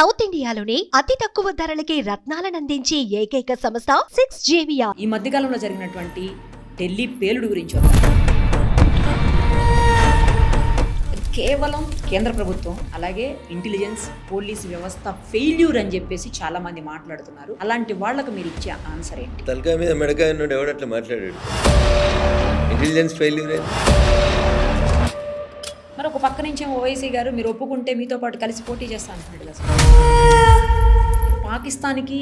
South ఇండియాలోని అతి తక్కువ ధరలకి రత్నాలనందించే ఏకైక సంస్థ 6JVR. ఈ మధ్యకాలంలో జరిగినటువంటి ఢిల్లీ పేలుడు గురించి వద్దాం. కేవలం కేంద్ర ప్రభుత్వం అలాగే ఇంటెలిజెన్స్ పోలీస్ వ్యవస్థ ఫెయిల్యూర్ అని చెప్పేసి చాలా మంది మాట్లాడుతున్నారు. అలాంటి వాళ్ళకు మీరు ఇచ్చే ఆన్సర్ ఏంటి? తలకాయ మీద మెడకాయ ఉన్నాడు ఎవడు అట్లా మాట్లాడాడు. ఇంటెలిజెన్స్ ఫెయిల్యూర్ మరి ఒక పక్క నుంచి ఓవైసీ గారు మీరు ఒప్పుకుంటే మీతో పాటు కలిసి పోటీ చేస్తా అంటున్నాడు కదా. పాకిస్తాన్కి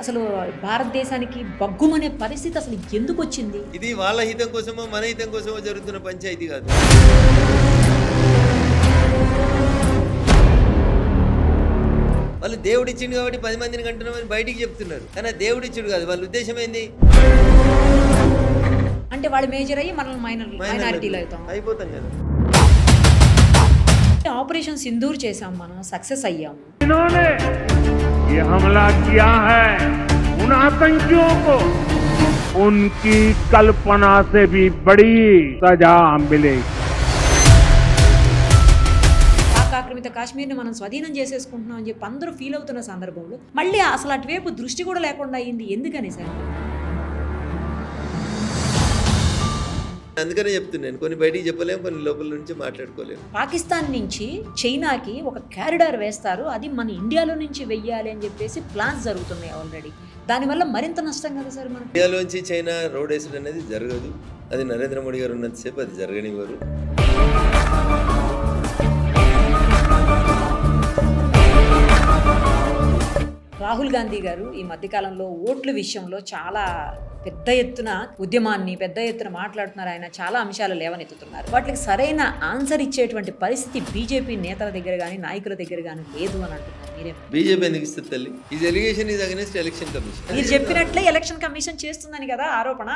అసలు భారతదేశానికి బగ్గుమనే పరిస్థితి అసలు ఎందుకు వచ్చింది? ఇది వాళ్ళ హితం కోసమో మన హితం కోసమో జరుగుతున్న పంచాయతీ కాదు. వాళ్ళు దేవుడిచ్చిండు కాబట్టి 10 మందిని కంటున్నామని బయటికి చెప్తున్నారు, కానీ దేవుడిచ్చుడు కాదు. వాళ్ళ ఉద్దేశం ఏంది? అంటే వాళ్ళు మేజర్ అయ్యి మనల్ని మైనారిటీలో అయిపోతాం కదా. ఆపరేషన్ సింధూర్ చేసాం, మనం సక్సెస్ అయ్యాము. ये हमला किया है उन आतंकियों को उनकी कल्पना से भी बड़ी सजा मिलेगी. పాక్ ఆక్రమిత కాశ్మీర్ని మనం స్వాధీనం చేసేసుకుంటున్నాం అని చెప్పి అందరూ ఫీల్ అవుతున్న సందర్భంలో మళ్ళీ అసలు అటువైపు దృష్టి కూడా లేకుండా అయింది. ఎందుకని సార్? అందుకనే చెప్తున్నాను, కొన్ని బయటికి చెప్పలేము, కొన్ని లోపల నుంచి మాట్లాడుకోలేము. పాకిస్తాన్ నుంచి చైనాకి ఒక కారిడార్ వేస్తారు, అది మన ఇండియాలో నుంచి వెయ్యాలి అని చెప్పేసి ప్లాన్స్ జరుగుతున్నాయి ఆల్రెడీ. దానివల్ల మరింత నష్టం కదా సార్ మనకి. ఇండియాలోంచి చైనా రోడ్ వేసడం అనేది జరగదు. అది నరేంద్ర మోడీ గారు ఉన్నంతసేపు అది జరగనివ్వరు. రాహుల్ గాంధీ గారు ఈ మధ్యకాలంలో ఓట్ల విషయంలో చాలా పెద్ద ఎత్తున ఉద్యమాన్ని పెద్ద ఎత్తున మాట్లాడుతున్నారు. ఆయన చాలా అంశాలు లేవనెత్తుతున్నారు. వాటికి సరైన ఆన్సర్ ఇచ్చేటువంటి పరిస్థితి బీజేపీ నేతల దగ్గర కానీ నాయకుల దగ్గర కానీ లేదు అని అంటున్నారు. మీరే బీజేపీ ఎందుకు ఇస్తుంది తల్లి? Is allegation is against election commission. మీరు చెప్పినట్లే ఎలక్షన్ కమిషన్ చేస్తుందని కదా ఆరోపణ.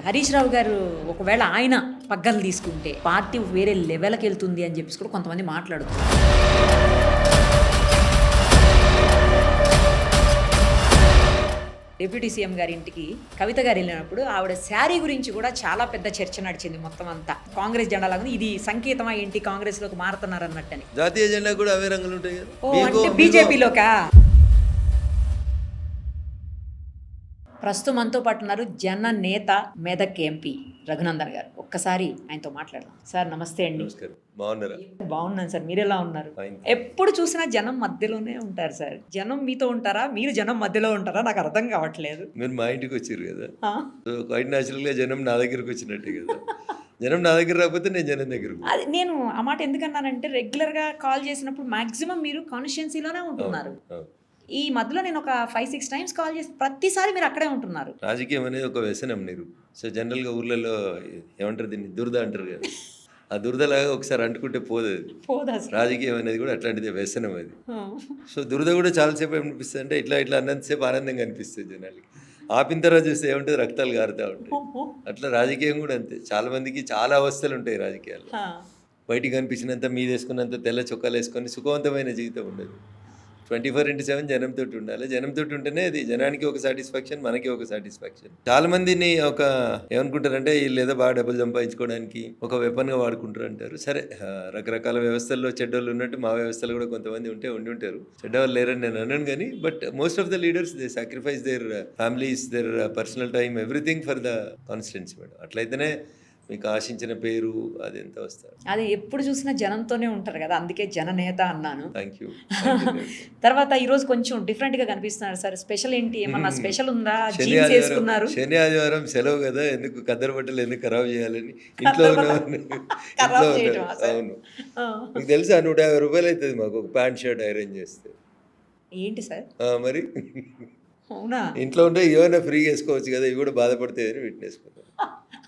హరీష్ రావు గారు ఒకవేళ ఆయన పగ్గలు తీసుకుంటే పార్టీ వేరే లెవెల్కి వెళ్తుంది అని చెప్పేసి కూడా కొంతమంది మాట్లాడుతున్నారు. డిప్యూటీ సీఎం గారి ఇంటికి కవిత గారు వెళ్ళినప్పుడు ఆవిడ శారీ గురించి కూడా చాలా పెద్ద చర్చ నడిచింది. మొత్తం అంతా కాంగ్రెస్ జెండా లాగా ఇది సంకేతమా ఏంటి కాంగ్రెస్ లోకి మారుతున్నారు అన్నట్టని. జాతీయ జెండా కూడా అవే రంగులు ఉంటాయి కదా. ఓ అంటే బీజేపీలోకా? ప్రస్తుతం మనతో పాటు ఉన్నారు జన నేత మెదక్ ఎంపీ రఘునందన్ గారు. ఒక్కసారి ఆయనతో మాట్లాడదాం. సార్ నమస్తే అండి. నమస్కారం. బాగున్నారా? బాగున్నాను సార్, మీరు ఎలా ఉన్నారు? ఎప్పుడు చూసినా జనం మధ్యలోనే ఉంటారు సార్. జనం మీతో ఉంటారా, మీరు జనం మధ్యలో ఉంటారా? నాకు అర్థం కావట్లేదు. మీరు మా ఇంటికి వచ్చారు కదా, సో క్వైట్ న్యాచురల్ గా జనం నా దగ్గరకు వచ్చినట్టే కదా. జనం నా దగ్గర రాకపోతే నేను జనం దగ్గరకు. అది నేను ఆ మాట ఎందుకన్నానంటే రెగ్యులర్ గా కాల్ చేసినప్పుడు మాక్సిమం మీరు కాన్స్టిట్యుయెన్సీలోనే ఉంటున్నారు. ఈ మధ్యలో నేను ఒక 5-6 టైమ్స్ కాల్ చేసి ప్రతిసారి మీరు అక్కడే ఉంటున్నారు. రాజకీయం అనేది ఒక వ్యసనం నీరు. సో జనరల్గా ఊర్లలో ఏమంటారు దీన్ని, దురద అంటారు కదా. ఆ దురదలాగా ఒకసారి అంటుకుంటే పోదు. రాజకీయం అనేది కూడా అట్లాంటిది వ్యసనం అది. సో దురద కూడా చాలాసేపు ఏమనిపిస్తుంది అంటే ఇట్లా అన్నంతసేపు ఆనందంగా అనిపిస్తుంది జనాలకి. ఆపిన తర్వాత చూస్తే ఏముంటుంది, రక్తాలు కారుతూ ఉంటాయి. అట్లా రాజకీయం కూడా అంతే. చాలా మందికి చాలా అవస్థలు ఉంటాయి రాజకీయాల్లో. బయటికి కనిపించినంత మీద వేసుకున్నంత తెల్ల చొక్కాలు వేసుకొని సుఖవంతమైన జీవితం ఉండదు. 24/7 జనంతో ఉండాలి. జనంతో ఉంటేనే అది జనానికి ఒక సాటిస్ఫాక్షన్, మనకి ఒక సాటిస్ఫాక్షన్. చాలా మందిని ఒక ఏమనుకుంటారంటే వీళ్ళు ఏదో బాగా డబ్బులు సంపాదించుకోవడానికి ఒక వెపన్గా వాడుకుంటారు అంటారు. సరే, రకరకాల వ్యవస్థల్లో చెడ్డోళ్ళు ఉన్నట్టు మా వ్యవస్థలు కూడా కొంతమంది ఉండి ఉంటారు. చెడ్డవాళ్ళు లేరని నేను అన్నాను కానీ, but most of the leaders they sacrifice their families, their personal time, everything for the constituency madam. అట్లయితేనే మీకు ఆశించిన పేరు అది ఎంత వస్తారు. అది ఎప్పుడు చూసినా జనంతోనే ఉంటారు కదా, అందుకే జననేత అన్నాను. Thank you. తర్వాత ఈ రోజు కొంచెం డిఫరెంట్ గా కనిపిస్తున్నారు సార్. స్పెషల్ ఏంటి, ఏమన్నా స్పెషల్ ఉందా? జీన్స్ వేసుకున్నారు. శని ఆదివారం సెలవు కదా, ఎందుకు కద్దరు బట్టలు ఎందుకు ఖరాబ్ చేయాలని ఇంట్లో అవును. మీకు తెలుసా 150 రూపాయలు అవుతుంది మాకు ఒక ప్యాంట్ షర్ట్ ఐరన్ చేస్తే. ఏంటి సార్? మరి అవునా? ఇంట్లో ఉంటే ఏమైనా ఫ్రీగా వేసుకోవచ్చు కదా, ఇవి కూడా బాధపడతాయని వీటిని వేసుకుంటారు.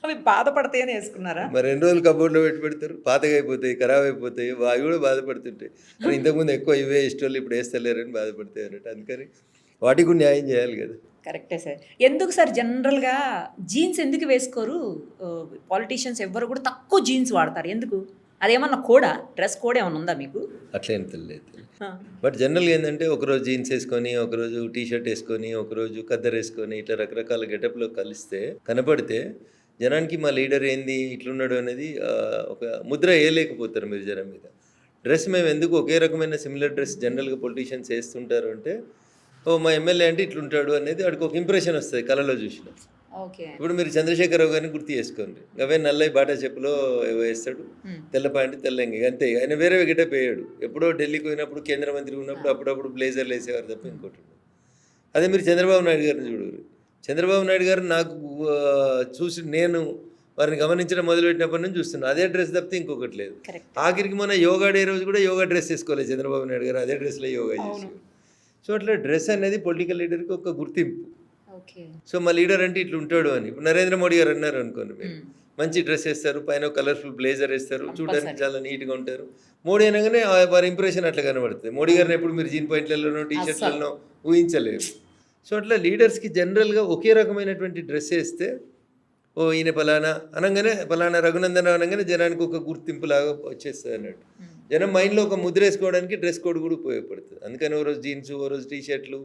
అవి బాధపడతాయని వేసుకున్నారా? మరి 2 రోజులు కబోర్డ్లో పెడతారు, పాతగా అయిపోతాయి, ఖరాబ్ అయిపోతాయి, అవి కూడా బాధపడుతుంటాయి. మరి ఇంతకుముందు ఎక్కువ ఇవే ఇష్టోళ్ళు ఇప్పుడు వేస్తలేరని బాధపడతాయి అన్నట్టు. అందుకని వాటికి కూడా న్యాయం చేయాలి కదా. కరెక్టే సార్. ఎందుకు సార్ జనరల్గా జీన్స్ ఎందుకు వేసుకోరు? పాలిటీషియన్స్ ఎవ్వరు కూడా తక్కువ జీన్స్ వాడతారు, ఎందుకు? అదేమన్నా కోడా, డ్రెస్ కోడ్ ఏమన్నా ఉందా మీకు? అట్లేం తెలియదు. బట్ జనరల్గా ఏంటంటే ఒకరోజు జీన్స్ వేసుకొని, ఒకరోజు టీ షర్ట్ వేసుకొని, ఒకరోజు కద్దరు వేసుకొని, ఇట్లా రకరకాల గెటప్లో కలిస్తే కనపడితే జనానికి మా లీడర్ ఏంది ఇట్లున్నాడు అనేది ఒక ముద్ర వేయలేకపోతారు మీరు జనం మీద. డ్రెస్ మేము ఎందుకు ఒకే రకమైన సిమిలర్ డ్రెస్ జనరల్గా పొలిటీషియన్స్ వేస్తుంటారు అంటే, ఓ మా ఎమ్మెల్యే అంటే ఇట్లుంటాడు అనేది వాడికి ఒక ఇంప్రెషన్ వస్తుంది కళలో చూసిన. ఓకే. ఇప్పుడు మీరు చంద్రశేఖరరావు గారిని గుర్తు చేసుకోండి, అవే నల్లయి బాటా చెప్పులో వేస్తాడు, తెల్ల ప్యాంటు తెల్లంగి, అంతే. ఆయన వేరే గెటప్ వేయడు. ఎప్పుడో ఢిల్లీకి పోయినప్పుడు కేంద్ర మంత్రి ఉన్నప్పుడు అప్పుడప్పుడు బ్లేజర్లు వేసేవారు తప్ప ఇంకోటి ఉండదు. అదే మీరు చంద్రబాబు నాయుడు గారిని చూడరు. చంద్రబాబు నాయుడు గారు నాకు చూసి నేను వారిని గమనించడం మొదలుపెట్టినప్పటి నుంచి చూస్తున్నాను, అదే డ్రెస్ తప్పితే ఇంకొకటి లేదు. ఆఖరికి మన యోగా డే రోజు కూడా యోగా డ్రెస్ వేసుకోలేదు చంద్రబాబు నాయుడు గారు, అదే డ్రెస్లో యోగా చేసేవారు. సో అట్లా డ్రెస్ అనేది పొలిటికల్ లీడర్కి ఒక గుర్తింపు. సో మా లీడర్ అంటే ఇట్లా ఉంటాడు అని. ఇప్పుడు నరేంద్ర మోడీ గారు అన్నారు అనుకోండి, మీరు మంచి డ్రెస్ వేస్తారు, పైన కలర్ఫుల్ బ్లేజర్ వేస్తారు, చూడడానికి చాలా నీట్గా ఉంటారు. మోడీ అనగానే వారి ఇంప్రెషన్ అట్లా కనబడుతుంది. మోడీ గారిని ఎప్పుడు మీరు జీన్ పాయింట్లలోనో టీ షర్ట్లలో ఊహించలేరు. సో అట్లా లీడర్స్కి జనరల్గా ఒకే రకమైనటువంటి డ్రెస్ వేస్తే, ఓ ఈయన ఫలానా అనగానే, ఫలానా రఘునందన్ అనగానే జనానికి ఒక గుర్తింపు లాగా వచ్చేస్తుంది అన్నట్టు. జనం మైండ్లో ఒక ముద్ర వేసుకోవడానికి డ్రెస్ కోడ్ కూడా ఉపయోగపడుతుంది. అందుకని ఓ రోజు జీన్స్, ఓ రోజు టీ షర్ట్లు,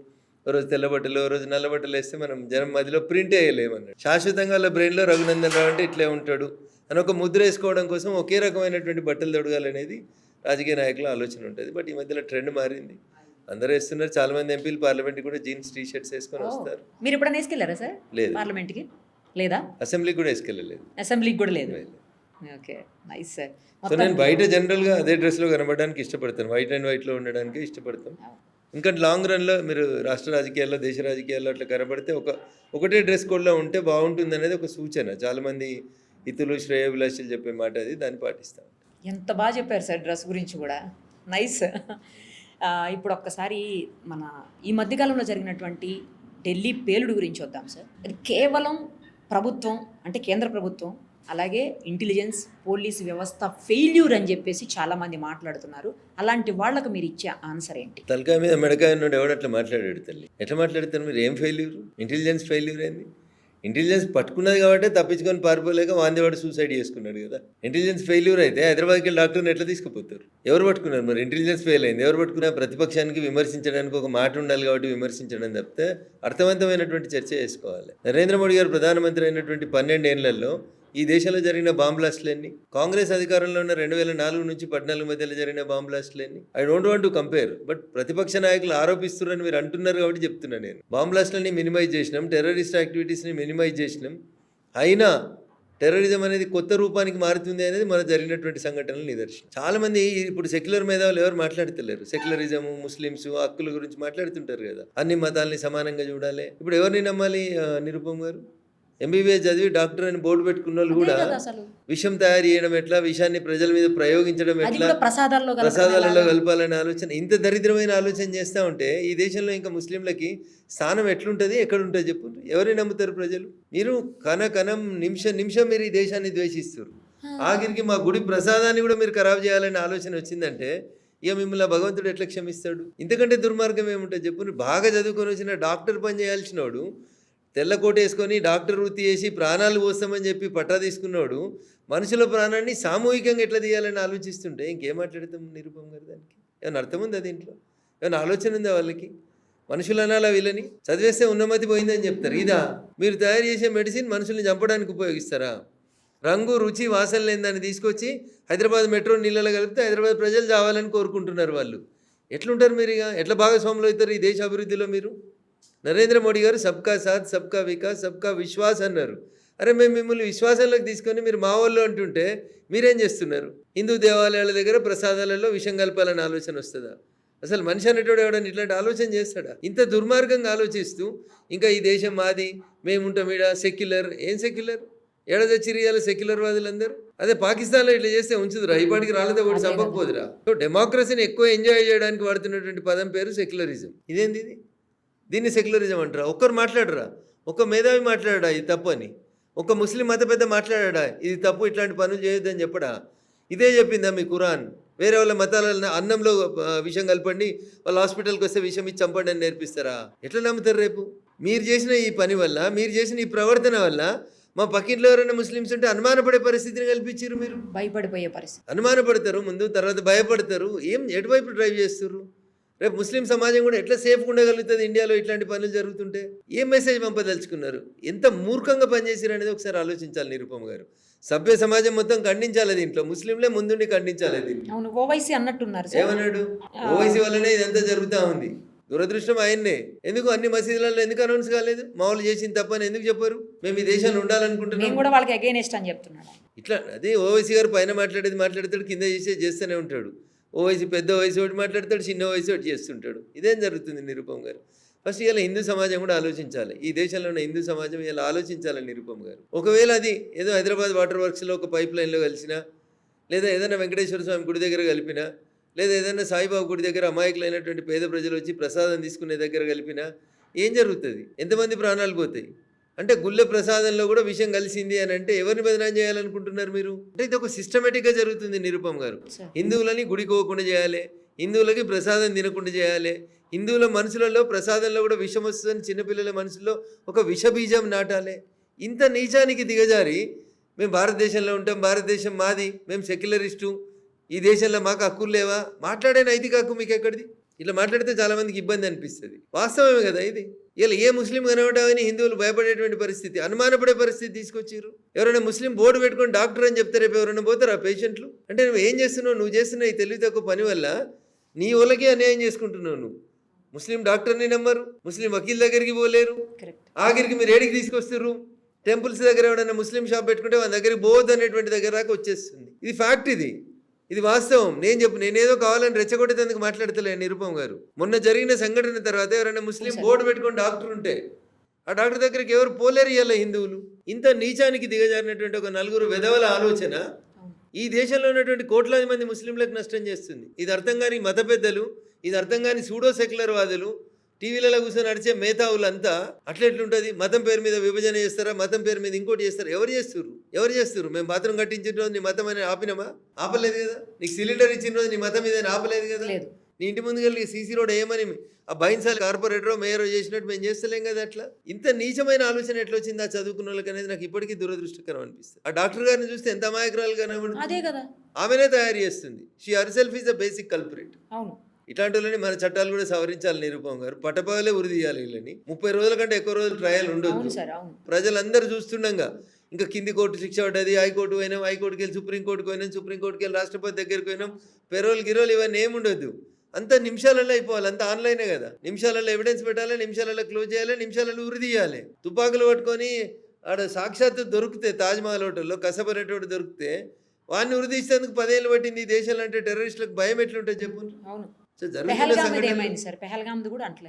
ఓ రోజు తెల్ల బట్టలు, ఓ రోజు నల్ల బట్టలు వేస్తే మనం జనం మధ్యలో ప్రింట్ వేయలేమన్నట్టు. శాశ్వతంగా వాళ్ళ బ్రెయిన్లో రఘునందన్ రావు అంటే ఇట్లే ఉంటాడు అని ఒక ముద్ర వేసుకోవడం కోసం ఒకే రకమైనటువంటి బట్టలు తొడగాలనేది రాజకీయ నాయకుల ఆలోచన ఉంటుంది. బట్ ఈ మధ్యలో ట్రెండ్ మారింది, అందరూ వేస్తున్నారు. చాలా మంది ఎంపీలు పార్లమెంట్కి కూడా జీన్స్ టీ షర్ట్స్ వేసుకొని వస్తారు. మీరు ఎప్పుడైనా వేసుకెళ్ళారా సార్? లేదు. పార్లమెంట్కి లేదా? అసెంబ్లీకి కూడా వేసుకెళ్ళలేదు. అసెంబ్లీకి కూడా లేదు. Okay, nice sir. సో నేను బయట జనరల్గా అదే డ్రెస్లో కనబడడానికి ఇష్టపడతాను, వైట్ అండ్ వైట్లో ఉండడానికి ఇష్టపడతాను. ఇంకా లాంగ్ రన్లో మీరు రాష్ట్ర రాజకీయాల్లో, దేశ రాజకీయాల్లో అట్లా కనబడితే ఒకటే డ్రెస్ కోడ్లో ఉంటే బాగుంటుంది అనేది ఒక సూచన. చాలామంది ఇతులు శ్రేయోభిలాషులు చెప్పే మాట అది, దాన్ని పాటిస్తాం. ఎంత బాగా చెప్పారు సార్ డ్రెస్ గురించి కూడా, నైస్. ఇప్పుడు ఒక్కసారి మన ఈ మధ్యకాలంలో జరిగినటువంటి ఢిల్లీ పేలుడు గురించి వద్దాం సార్. అది కేవలం ప్రభుత్వం అంటే కేంద్ర ప్రభుత్వం, అలాగే ఇంటెలిజెన్స్, పోలీస్ వ్యవస్థ ఫెయిల్యూర్ అని చెప్పేసి చాలామంది మాట్లాడుతున్నారు. అలాంటి వాళ్ళకు మీరు ఇచ్చే ఆన్సర్ ఏంటి? తలకాయ మీద మెడకాయ ఉన్నాడు ఎవడు అట్లా మాట్లాడాడు తల్లి. ఎట్లా మాట్లాడతారు మీరు? ఏం ఫెయిల్యూర్? ఇంటెలిజెన్స్ ఫెయిల్యూర్ ఏంది? ఇంటెలిజెన్స్ పట్టుకున్నది కాబట్టి తప్పించుకొని పారిపోలేక వాందేవాడు సూసైడ్ చేసుకున్నాడు కదా. ఇంటెలిజెన్స్ ఫెయిల్యూర్ అయితే హైదరాబాద్కి వెళ్ళి డాక్టర్ని ఎట్లా తీసుకుపోతారు? ఎవరు పట్టుకున్నారు మరి? ఇంటెలిజెన్స్ ఫెయిల్ అయింది, ఎవరు పట్టుకున్నా? ప్రతిపక్షానికి విమర్శించడానికి ఒక మాట ఉండాలి కాబట్టి విమర్శించడం తప్పితే అర్థవంతమైనటువంటి చర్చ చేసుకోవాలి. నరేంద్ర మోడీ గారు ప్రధానమంత్రి అయినటువంటి 12 ఏళ్లలో ఈ దేశంలో జరిగిన బాంబ్ బ్లాస్ట్లన్నీ, కాంగ్రెస్ అధికారంలో ఉన్న 2004 నుంచి 14 మధ్యలో జరిగిన బాంబ్ బ్లాస్ట్లన్నీ, I don't want to compare, but ప్రతిపక్ష నాయకులు ఆరోపిస్తున్నారని మీరు అంటున్నారు కాబట్టి చెప్తున్నా. నేను బాంబ్ బ్లాస్ట్లని మినిమైజ్ చేసినాం, టెర్రరిస్ట్ యాక్టివిటీస్ని మినిమైజ్ చేసినాం. అయినా టెర్రరిజం అనేది కొత్త రూపానికి మారుతుంది అనేది మన జరిగినటువంటి సంఘటనలు నిదర్శనం. చాలామంది ఇప్పుడు సెక్యులర్ మేధావులు ఎవరు మాట్లాడతలేరు. సెక్యులరిజము, ముస్లిమ్స్ హక్కుల గురించి మాట్లాడుతుంటారు కదా, అన్ని మతాలని సమానంగా చూడాలి. ఇప్పుడు ఎవరిని నమ్మాలి? నిరుపమ్ గారు ఎంబీబీఎస్ చదివి డాక్టర్ అని బోర్డు పెట్టుకున్న వాళ్ళు కూడా విషం తయారు చేయడం ఎట్లా, విషాన్ని ప్రజల మీద ప్రయోగించడం ఎట్లా, ప్రసాదాలలో కలపాలనే ఆలోచన, ఇంత దరిద్రమైన ఆలోచన చేస్తూ ఉంటే ఈ దేశంలో ఇంకా ముస్లింలకి స్థానం ఎట్లుంటుంది, ఎక్కడుంటుంది చెప్పు? ఎవరిని నమ్ముతారు ప్రజలు? మీరు కణం నిమిషం మీరు ఈ దేశాన్ని ద్వేషిస్తారు. ఆఖరికి మా గుడి ప్రసాదాన్ని కూడా మీరు ఖరాబ్ చేయాలనే ఆలోచన వచ్చిందంటే ఇక మిమ్మల్ని భగవంతుడు ఎట్లా క్షమిస్తాడు? ఇంతకంటే దుర్మార్గం ఏముంటుంది చెప్పు? బాగా చదువుకొని వచ్చిన డాక్టర్ పని చేయాల్సిన వాడు, తెల్లకోట వేసుకొని డాక్టర్ వృత్తి చేసి ప్రాణాలు పోస్తామని చెప్పి పట్టా తీసుకున్నాడు, మనుషుల ప్రాణాన్ని సామూహికంగా ఎట్లా తీయాలని ఆలోచిస్తుంటే ఇంకేం మాట్లాడతాం నిరుపమ్ గారు? దానికి ఏమైనా అర్థం ఉందా? దీంట్లో ఏమైనా ఆలోచన ఉందా వాళ్ళకి? మనుషులు అనాలా వీళ్ళని? చదివేస్తే ఉన్నమతి పోయిందని చెప్తారు. ఇదా మీరు తయారు చేసే మెడిసిన్ మనుషుల్ని చంపడానికి ఉపయోగిస్తారా? రంగు, రుచి, వాసన లేని దాన్ని తీసుకొచ్చి హైదరాబాద్ మెట్రో నీళ్ళలో కలిపితే హైదరాబాద్ ప్రజలు చావాలని కోరుకుంటున్నారు వాళ్ళు. ఎట్లుంటారు మీరు? ఇక ఎట్లా భాగస్వాములు అవుతారు ఈ దేశ అభివృద్ధిలో మీరు? నరేంద్ర మోడీ గారు సబ్కా సాథ్, సబ్కా వికాస్, సబ్కా విశ్వాస్ అన్నారు. అరే మేము మిమ్మల్ని విశ్వాసంలోకి తీసుకొని మీరు మా వాళ్ళు అంటుంటే మీరేం చేస్తున్నారు? హిందూ దేవాలయాల దగ్గర ప్రసాదాలలో విషం కలపాలని ఆలోచన వస్తుందా? అసలు మనిషి అనేటోడు ఎవడని ఇట్లాంటి ఆలోచన చేస్తాడా? ఇంత దుర్మార్గంగా ఆలోచిస్తూ ఇంకా ఈ దేశం మాది, మేముంటాం ఈడ, సెక్యులర్. ఏం సెక్యులర్? ఏడాదచ్చిరియాల సెక్యులర్ వాదులందరూ. అదే పాకిస్తాన్లో ఇట్లా చేస్తే ఉంచుదురా? ఇప్పటికి రాలేదో కూడా చంపకపోదురా? డెమోక్రసీని ఎక్కువ ఎంజాయ్ చేయడానికి వాడుతున్నటువంటి పదం పేరు సెక్యులరిజం. ఇదేంది ఇది? దీన్ని సెక్యులరిజం అంటారా? ఒక్కరు మాట్లాడరా? ఒక మేధావి మాట్లాడా ఇది తప్పు అని? ఒక ముస్లిం మత పెద్ద మాట్లాడా ఇది తప్పు, ఇట్లాంటి పనులు చేయొద్దని చెప్పడా? ఇదే చెప్పిందా మీ ఖురాన్? వేరే వాళ్ళ మతాల అన్నంలో విషం కలపండి, వాళ్ళ హాస్పిటల్కి వస్తే విషం ఇచ్చి చంపండి అని నేర్పిస్తారా? ఎట్లా నమ్ముతారు రేపు? మీరు చేసిన ఈ పని వల్ల, మీరు చేసిన ఈ ప్రవర్తన వల్ల మా పక్కింట్లో ఎవరైనా ముస్లిమ్స్ ఉంటే అనుమానపడే పరిస్థితిని కల్పించారు. మీరు భయపడిపోయే పరిస్థితి. అనుమానపడతారు ముందు, తర్వాత భయపడతారు. ఎటువైపు డ్రైవ్ చేస్తారు? రేపు ముస్లిం సమాజం కూడా ఎట్లా సేఫ్గా ఉండగలుగుతుంది ఇండియాలో ఇట్లాంటి పనులు జరుగుతుంటే? ఏం మెసేజ్ పంపదలుచుకున్నారు? ఎంత మూర్ఖంగా పనిచేసారు అనేది ఒకసారి ఆలోచించాలి నిరుపమ్ గారు. సభ్య సమాజం మొత్తం ఖండించాలి దీంట్లో, ముస్లింలే ముందుండి ఖండించాలి దీన్ని. అవును, ఓవైసీ అన్నట్టున్నారు సార్. ఏమన్నాడు? ఓవైసీ వల్లనే ఇదంతా జరుగుతూ ఉంది. దురదృష్టం ఆయన్నే. ఎందుకు అన్ని మసీదులలో ఎందుకు అనౌన్స్ కాలేదు? మామూలు చేసిన తప్పని ఎందుకు చెప్పారు? మేము ఈ దేశాన్ని ఉండాలనుకుంటున్నాం. నేను కూడా వాళ్ళకి అగైనెస్ట్ అని చెప్తున్నాడు. ఇట్లా అదే ఓవైసీ గారు పైన మాట్లాడతాడు, కింద చేస్తూనే ఉంటాడు. ఓవైసీ పెద్ద వయసు ఒకటి మాట్లాడతాడు, చిన్న వయసు ఒకటి చేస్తుంటాడు. ఇదేం జరుగుతుంది నిరుపమ్ గారు? ఫస్ట్ ఇలా హిందూ సమాజం కూడా ఆలోచించాలి. ఈ దేశంలో ఉన్న హిందూ సమాజం ఇలా ఆలోచించాలి నిరుపమ్ గారు. ఒకవేళ అది ఏదో హైదరాబాద్ వాటర్ వర్క్స్లో ఒక పైప్ లైన్లో కలిసినా, లేదా ఏదైనా వెంకటేశ్వర స్వామి గుడి దగ్గర కలిపినా, లేదా ఏదైనా సాయిబాబా గుడి దగ్గర అమాయకులైనటువంటి పేద ప్రజలు వచ్చి ప్రసాదం తీసుకునే దగ్గర కలిపినా ఏం జరుగుతుంది? ఎంతమంది ప్రాణాలు పోతాయి? అంటే గుళ్ళ ప్రసాదంలో కూడా విషయం కలిసింది అని అంటే ఎవరిని బదనాం చేయాలనుకుంటున్నారు మీరు? అంటే ఇది ఒక సిస్టమేటిక్గా జరుగుతుంది నిరుపమ్ గారు. హిందువులని గుడికి పోకుండా చేయాలి, హిందువులకి ప్రసాదం తినకుండా చేయాలి, హిందువుల మనసులలో ప్రసాదంలో కూడా విషం వస్తుందని చిన్నపిల్లల మనసులో ఒక విషబీజం నాటాలి. ఇంత నీచానికి దిగజారి మేము భారతదేశంలో ఉంటాం, భారతదేశం మాది, మేము సెక్యులరిస్టు, ఈ దేశంలో మాకు హక్కులు లేవా? మాట్లాడే నైతిక హక్కు మీకు ఎక్కడిది? ఇట్లా మాట్లాడితే చాలామందికి ఇబ్బంది అనిపిస్తుంది. వాస్తవమే కదా ఇది. ఇలా ఏ ముస్లిం కనబడామని హిందువులు భయపడేటువంటి పరిస్థితి, అనుమానపడే పరిస్థితి తీసుకొచ్చారు. ఎవరైనా ముస్లిం బోర్డు పెట్టుకొని డాక్టర్ అని చెప్తే రేపు ఎవరైనా పోతారా పేషెంట్లు? అంటే నువ్వు ఏం చేస్తున్నావు? నువ్వు చేస్తున్న ఈ తెలివి తక్కువ పని వల్ల నీ వాళ్ళకే అన్యాయం చేసుకుంటున్నావు. నువ్వు ముస్లిం డాక్టర్ని నమ్మరు, ముస్లిం వకీల్ దగ్గరికి పోలేరు. ఆఖరికి మీరు ఏడికి తీసుకొస్తారు? టెంపుల్స్ దగ్గర ఎవరైనా ముస్లిం షాప్ పెట్టుకుంటే వాళ్ళ దగ్గరికి పోవద్దు అనేటువంటి దగ్గర దాకా వచ్చేస్తుంది. ఇది ఫ్యాక్ట్, ఇది వాస్తవం. నేనేదో కావాలని రెచ్చగొట్టేందుకు మాట్లాడతలే నిరుపమ్ గారు. మొన్న జరిగిన సంఘటన తర్వాత ఎవరైనా ముస్లిం బోర్డు పెట్టుకుని డాక్టర్ ఉంటే ఆ డాక్టర్ దగ్గరికి ఎవరు పోలేరు ఇవాళ హిందువులు. ఇంత నీచానికి దిగజారినటువంటి ఒక నలుగురు వెధవల ఆలోచన ఈ దేశంలో ఉన్నటువంటి కోట్లాది మంది ముస్లింలకు నష్టం చేస్తుంది. ఇది అర్థం కాని మత పెద్దలు, ఇది అర్థం కాని సూడో సెక్యులర్ వాదులు, టీవీలలో కూర్చొని నడిచే మేధావులంతా అట్లెట్లుంటుంది? మతం పేరు మీద విభజన చేస్తారా, మతం పేరు మీద ఇంకోటి చేస్తారా? ఎవరు చేస్తారు? మేము బాత్రూమ్ కట్టించిన రోజు నీ మతం అని ఆపినమా? ఆపలేదు కదా. నీకు సిలిండర్ ఇచ్చిన రోజు నీ మతం మీద ఆపలేదు కదా. నీ ఇంటి ముందుకు వెళ్ళి సీసీ రోడ్ ఏమని ఆ బైన్సాల్ కార్పొరేటరో మేయరో చేసినట్టు మేము చేస్తలేం కదా. అట్లా ఇంత నీచమైన ఆలోచన ఎట్లా వచ్చింది ఆ చదువుకున్న వాళ్ళకి అనేది నాకు ఇప్పటికీ దురదృష్టకరం అనిపిస్తుంది. ఆ డాక్టర్ గారిని చూస్తే ఎంత అమాయకురాలు కనబడుతుంది. ఆమెనే తయారు చేస్తుంది. She herself is the basic కల్పరేట్. ఇట్లాంటి వాళ్ళని మన చట్టాలు కూడా సవరించాలి నిరుపమ్ గారు. పట్టపగలే ఉరి తీయాలి వీళ్ళని. 30 రోజుల కంటే ఎక్కువ రోజులు ట్రయల్ ఉండొద్దు. ప్రజలందరూ చూస్తుండగా ఇంకా కింది కోర్టు శిక్ష పడ్డది, హైకోర్టు పోయినాం, హైకోర్టుకి వెళ్ళి సుప్రీంకోర్టుకి పోయినాం, సుప్రీంకోర్టుకి వెళ్ళి రాష్ట్రపతి దగ్గరికి పోయినాం, పెరోల్ గిరోల్ ఇవన్నీ ఏముండొద్దు. అంత నిమిషాలలో అయిపోవాలి, అంత ఆన్లైనే కదా. నిమిషాలలో ఎవిడెన్స్ పెట్టాలి, నిమిషాలలో క్లోజ్ చేయాలి, నిమిషాలలో ఉరి తీయాలి. తుపాకులు పట్టుకొని ఆడ సాక్షాత్తు దొరికితే తాజ్మహల్ హోటల్లో కసబరేటోడు దొరికితే వాడిని ఉరి తీసేందుకు 10 ఏళ్ళు పట్టింది. ఈ దేశంలో అంటే టెర్రరిస్టులకు భయం ఎట్లుంటుంది చెప్పు.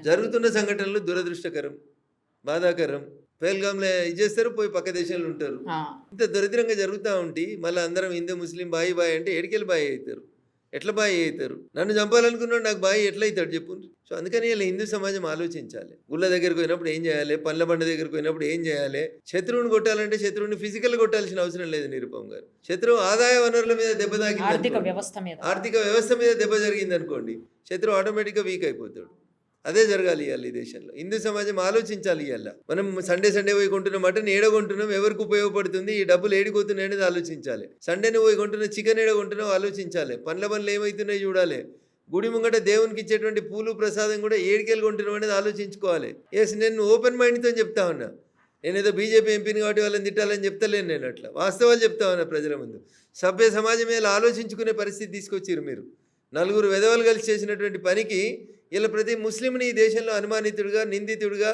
జరుగుతున్న సంఘటనలు దురదృష్టకరం, బాధాకరం. పెహల్గాంలో ఇది చేస్తారు, పోయి పక్క దేశంలో ఉంటారు. ఇంత దరిద్రంగా జరుగుతూ ఉంటే మళ్ళీ అందరం హిందూ ముస్లిం బాయి అంటే ఎడికెళ్ళి బాయి అవుతారు. ఎట్లా బాయి అవుతారు? నన్ను చంపాలనుకున్నాడు, నాకు బాయి ఎట్లా అవుతాడు చెప్పు. సో అందుకని ఇలా హిందూ సమాజం ఆలోచించాలి. గుళ్ళ దగ్గరికి పోయినప్పుడు ఏం చేయాలి, పండ్ల బండ దగ్గరికి పోయినప్పుడు ఏం చేయాలి. శత్రువుని కొట్టాలంటే శత్రువుని ఫిజికల్ కొట్టాల్సిన అవసరం లేదు నిరుపమ్ గారు. శత్రువు ఆదాయ వనరుల మీద దెబ్బ తాకి ఆర్థిక వ్యవస్థ మీద దెబ్బ జరిగింది అనుకోండి, శత్రువు ఆటోమేటిక్గా వీక్ అయిపోతాడు. అదే జరగాలి ఇవాళ ఈ దేశంలో. హిందూ సమాజం ఆలోచించాలి. ఇవాళ మనం సండే పోయి కొంటున్న మటన్ ఏడ కొంటున్నాం, ఎవరికి ఉపయోగపడుతుంది, ఈ డబ్బులు ఏడిపోతున్నాయి అనేది ఆలోచించాలి. సండేని పోయి కొంటున్న చికెన్ ఏడ కొంటున్నాం ఆలోచించాలి. పండ్ల పనులు ఏమవుతున్నాయి చూడాలి. గుడి ముంగట దేవునికి ఇచ్చేటువంటి పూలు ప్రసాదం కూడా ఏడికెళ్ళి కొంటున్నాం అనేది ఆలోచించుకోవాలి. ఎస్, నేను ఓపెన్ మైండ్తో చెప్తా ఉన్నా. నేనేదో బీజేపీ ఎంపీని కాబట్టి వాళ్ళని తిట్టాలని చెప్తలేను. నేను అట్లా వాస్తవాలు చెప్తా ఉన్నా ప్రజల ముందు. సభ్య సమాజం ఇలా ఆలోచించుకునే పరిస్థితి తీసుకొచ్చారు మీరు. నలుగురు వెధవలు కలిసి చేసినటువంటి పనికి ఇలా ప్రతి ముస్లింని ఈ దేశంలో అనుమానితుడిగా, నిందితుడిగా,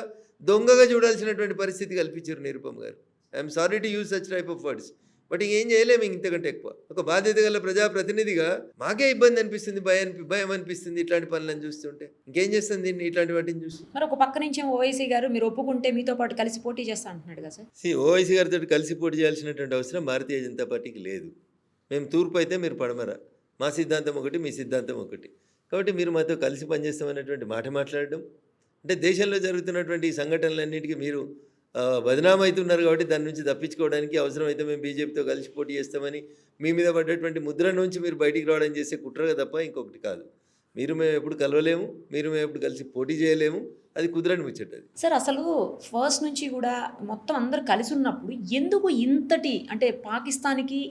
దొంగగా చూడాల్సినటువంటి పరిస్థితి కల్పించారు నిరుపమ్ గారు. I'm sorry to use such type of words. But ఇంకేం చేయలేము ఇంతకంటే ఎక్కువ. ఒక బాధ్యత గల ప్రజాప్రతినిధిగా మాకే ఇబ్బంది అనిపిస్తుంది, భయం అనిపిస్తుంది ఇట్లాంటి పనులను చూస్తుంటే. ఇంకేం చేస్తుంది దీన్ని ఇట్లాంటి వాటిని చూసి. మరి ఒక పక్క నుంచి ఓవైసీ గారు మీరు ఒప్పుకుంటే మీతో పాటు కలిసి పోటీ చేస్తా అంటున్నాడు కదా సార్. ఓవైసీ గారితో కలిసి పోటీ చేయాల్సినటువంటి అవసరం భారతీయ జనతా పార్టీకి లేదు. మేము తూర్పు అయితే మీరు పడమర, మా సిద్ధాంతం ఒకటి, మీ సిద్ధాంతం ఒకటి. కాబట్టి మీరు మాతో కలిసి పనిచేస్తామనేటువంటి మాట మాట్లాడడం అంటే దేశంలో జరుగుతున్నటువంటి ఈ సంఘటనలన్నిటికీ మీరు బదనామవుతున్నారు. కాబట్టి దాని నుంచి తప్పించుకోవడానికి అవసరమైతే మేము బీజేపీతో కలిసి పోటీ చేస్తామని మీ మీద పడ్డటువంటి ముద్ర నుంచి మీరు బయటికి రావడం చేసే కుట్రగా తప్ప ఇంకొకటి కాదు. మేము ఎప్పుడు కలవలేము, మేము ఎప్పుడు కలిసి పోటీ చేయలేము. అది కుదరని ముచ్చటది సార్. అసలు ఫస్ట్ నుంచి కూడా మొత్తం అందరూ కలిసి ఉన్నప్పుడు ఎందుకు ఇంతటి అంటే పాకిస్తాన్కి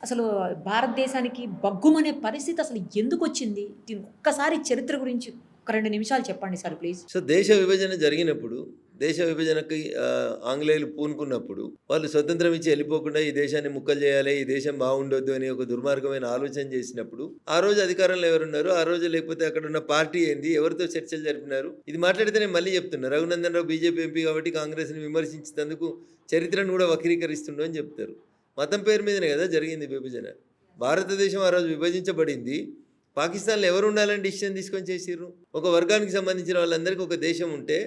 అసలు భారతదేశానికి బగ్గుమనే పరిస్థితి అసలు ఎందుకు వచ్చింది? దీని ఒక్కసారి చరిత్ర గురించి ఒక 2 నిమిషాలు చెప్పండి సార్ ప్లీజ్. సో దేశ విభజన జరిగినప్పుడు దేశ విభజనకి ఆంగ్లేయులు పూనుకున్నప్పుడు వాళ్ళు స్వతంత్రం ఇచ్చి వెళ్ళిపోకుండా ఈ దేశాన్ని ముక్కలు చేయాలి, ఈ దేశం బాగుండొద్దు అని ఒక దుర్మార్గమైన ఆలోచన చేసినప్పుడు ఆ రోజు అధికారంలో ఎవరున్నారు, ఆ రోజు లేకపోతే అక్కడ ఉన్న పార్టీ ఏంది, ఎవరితో చర్చలు జరిపినారు, ఇది మాట్లాడితే నేను మళ్ళీ చెప్తున్నా. రఘునందన్ రావు బీజేపీ ఎంపీ కాబట్టి కాంగ్రెస్ని విమర్శించినందుకు చరిత్రను కూడా వక్రీకరిస్తుండో అని చెప్తారు. మతం పేరు మీదనే కదా జరిగింది విభజన. భారతదేశం ఆ రోజు విభజించబడింది. పాకిస్తాన్లో ఎవరు ఉండాలని డిసిషన్ తీసుకొని చేసిర్రు. ఒక వర్గానికి సంబంధించిన వాళ్ళందరికీ ఒక దేశం ఉంటే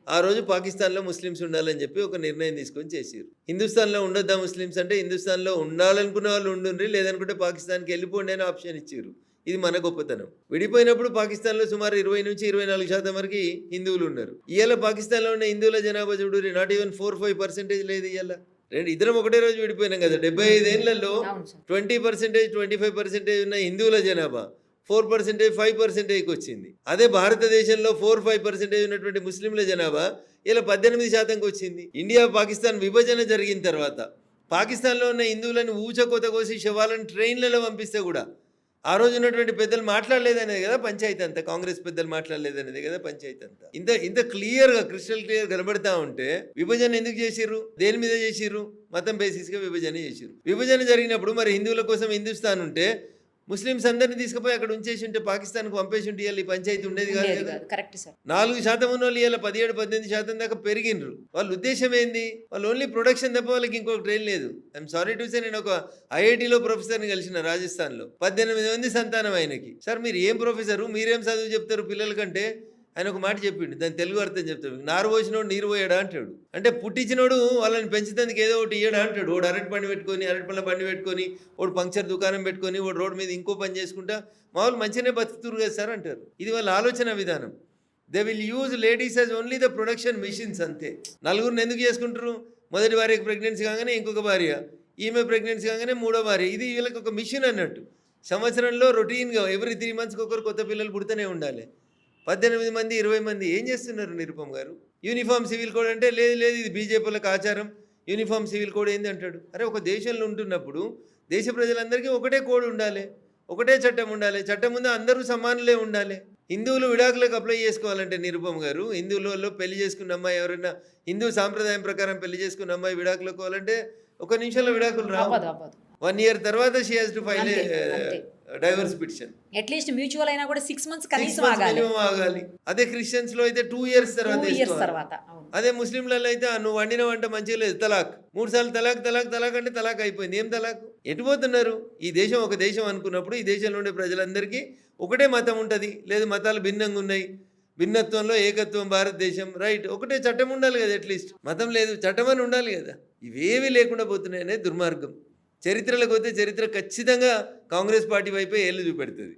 ఆ రోజు పాకిస్తాన్లో ముస్లిమ్స్ ఉండాలని చెప్పి ఒక నిర్ణయం తీసుకొని చేసిర్రు. హిందుస్థాన్లో ఉండొద్దా ముస్లిమ్స్ అంటే హిందుస్థాన్లో ఉండాలనుకున్న వాళ్ళు ఉండుండ్రి, లేదనుకుంటే పాకిస్తాన్కి వెళ్ళిపోండి అని ఆప్షన్ ఇచ్చారు. ఇది మన గొప్పతనం. విడిపోయినప్పుడు పాకిస్తాన్లో సుమారు 20 నుంచి 24% వరకు హిందువులు ఉన్నారు. ఇవాళ పాకిస్తాన్లో ఉన్న హిందువుల జనాభా చూడు, నాట్ ఈవెన్ 4-5% లేదు. ఇవాళ ఇద్దరం ఒకటే రోజు విడిపోయినాం కదా. 75 ఏళ్లలో 20%, 25% ఉన్న హిందువుల జనాభా 4%, 5%కి వచ్చింది. అదే భారతదేశంలో 4-5% ఉన్నటువంటి ముస్లింల జనాభా ఇలా 18%కి వచ్చింది. ఇండియా పాకిస్తాన్ విభజన జరిగిన తర్వాత పాకిస్తాన్లో ఉన్న హిందువులను ఊచకోత కోసి శవాలను ట్రైన్లలో పంపిస్తే కూడా ఆ రోజు ఉన్నటువంటి పెద్దలు మాట్లాడలేదనేది కదా పంచాయతీ అంతా. కాంగ్రెస్ పెద్దలు మాట్లాడలేదనేది కదా పంచాయతీ అంతా. ఇంత క్లియర్గా క్రిస్టల్ క్లియర్ కనబడతా ఉంటే విభజన ఎందుకు చేసిర్రు, దేని మీద చేసిర్రు? మతం బేసిస్గా విభజన చేసిర్రు. విభజన జరిగినప్పుడు మరి హిందువుల కోసం హిందుస్థాన్ ఉంటే ముస్లిమ్స్ అందరినీ తీసుకుపోయి అక్కడ ఉంచేసి ఉంటే పాకిస్తాన్కి పంపేసి ఉంటే ఈ పంచాయతీ ఉండేది కాదు కదా. Correct sir. 4% ఉన్న వాళ్ళు ఇలా 17-18% దాకా పెరిగినరు. వాళ్ళ ఉద్దేశం ఏంది? వాళ్ళు ఓన్లీ ప్రొడక్షన్ తప్ప వాళ్ళకి ఇంకొక ట్రైన్ లేదు. ఐఎమ్ సారీ టు సే, నేను ఒక ఐఐటీలో ప్రొఫెసర్ని కలిసిన రాజస్థాన్లో. 18 మంది సంతానం ఆయనకి. సార్ మీరు ఏం ప్రొఫెసరు, మీరేం చదువు చెప్తారు పిల్లల కంటే? ఆయన ఒక మాట చెప్పిండు, దాని తెలుగు అర్థం చెప్తాడు. నారు పోసినోడు నీరు పోయాడా అంటాడు. అంటే పుట్టించినోడు వాళ్ళని పెంచుతందుకు ఏదో ఒకటి ఇయ్యడా అంటాడు. ఓడు అరటి పండు పెట్టుకొని, అరటిపళ్ళ బండి పెట్టుకొని, ఓడు పంక్చర్ దుకాణం పెట్టుకొని, ఓడు రోడ్డు మీద ఇంకో పని చేసుకుంటా మామూలు మంచిగానే బతుకుతురు కదా సార్ అంటారు. ఇది వాళ్ళ ఆలోచన విధానం. They will use ladies as only the production machines అంతే. నలుగురిని ఎందుకు చేసుకుంటారు? మొదటి భార్యకి ప్రెగ్నెన్సీ కాగానే ఇంకొక భార్య, ఈమె ప్రెగ్నెన్సీ కాగానే మూడో భార్య. ఇది వీళ్ళకి ఒక మిషన్ అన్నట్టు. సంవత్సరంలో రొటీన్గా ఎవ్రీ 3 monthsకి ఒకరు కొత్త పిల్లలు పుడితేనే ఉండాలి. 18 మంది 20 మంది ఏం చేస్తున్నారు నిరుపమ్ గారు? యూనిఫామ్ సివిల్ కోడ్ అంటే లేదు ఇది బీజేపీలకు ఆచారం, యూనిఫామ్ సివిల్ కోడ్ ఏంది అంటాడు. అరే ఒక దేశంలో ఉంటున్నప్పుడు దేశ ప్రజలందరికీ ఒకటే కోడ్ ఉండాలి, ఒకటే చట్టం ఉండాలి. చట్టం ముందు అందరూ సమానులే ఉండాలి. హిందువులు విడాకులకు అప్లై చేసుకోవాలంటే నిరుపమ్ గారు, హిందువులలో పెళ్లి చేసుకున్న అమ్మాయి ఎవరైనా హిందూ సాంప్రదాయం ప్రకారం పెళ్లి చేసుకున్న అమ్మాయి విడాకులకు పోవాలంటే 1 నిమిషంలో విడాకులు రావు. 1 year తర్వాత she has to file divorce petition. At least mutual అయినా కూడా 6 months కనీసం ఆగాలి. అదే క్రిస్టియన్స్ లో అయితే 2 years తర్వాత. అదే ముస్లింలలో అయితే నువ్వు వండిన వంట మంచిగా లేదు, తలాక్. 3 సార్లు తలాక్ అంటే తలాక్ అయిపోయింది. ఏం తలాక్? ఎటు పోతున్నారు? ఈ దేశం ఒక దేశం అనుకున్నప్పుడు ఈ దేశంలో ఉండే ప్రజలందరికీ ఒకటే మతం ఉంటుంది, లేదు మతాలు భిన్నంగా ఉన్నాయి. భిన్నత్వంలో ఏకత్వం భారతదేశం, రైట్. ఒకటే చట్టం ఉండాలి కదా, అట్లీస్ట్ మతం లేదు చట్టం అని ఉండాలి కదా. ఇవేవి లేకుండా పోతున్నాయనే దుర్మార్గం. చరిత్రలకు పోతే చరిత్ర ఖచ్చితంగా కాంగ్రెస్ పార్టీ వైపే ఏళ్ళు చూపెడుతుంది.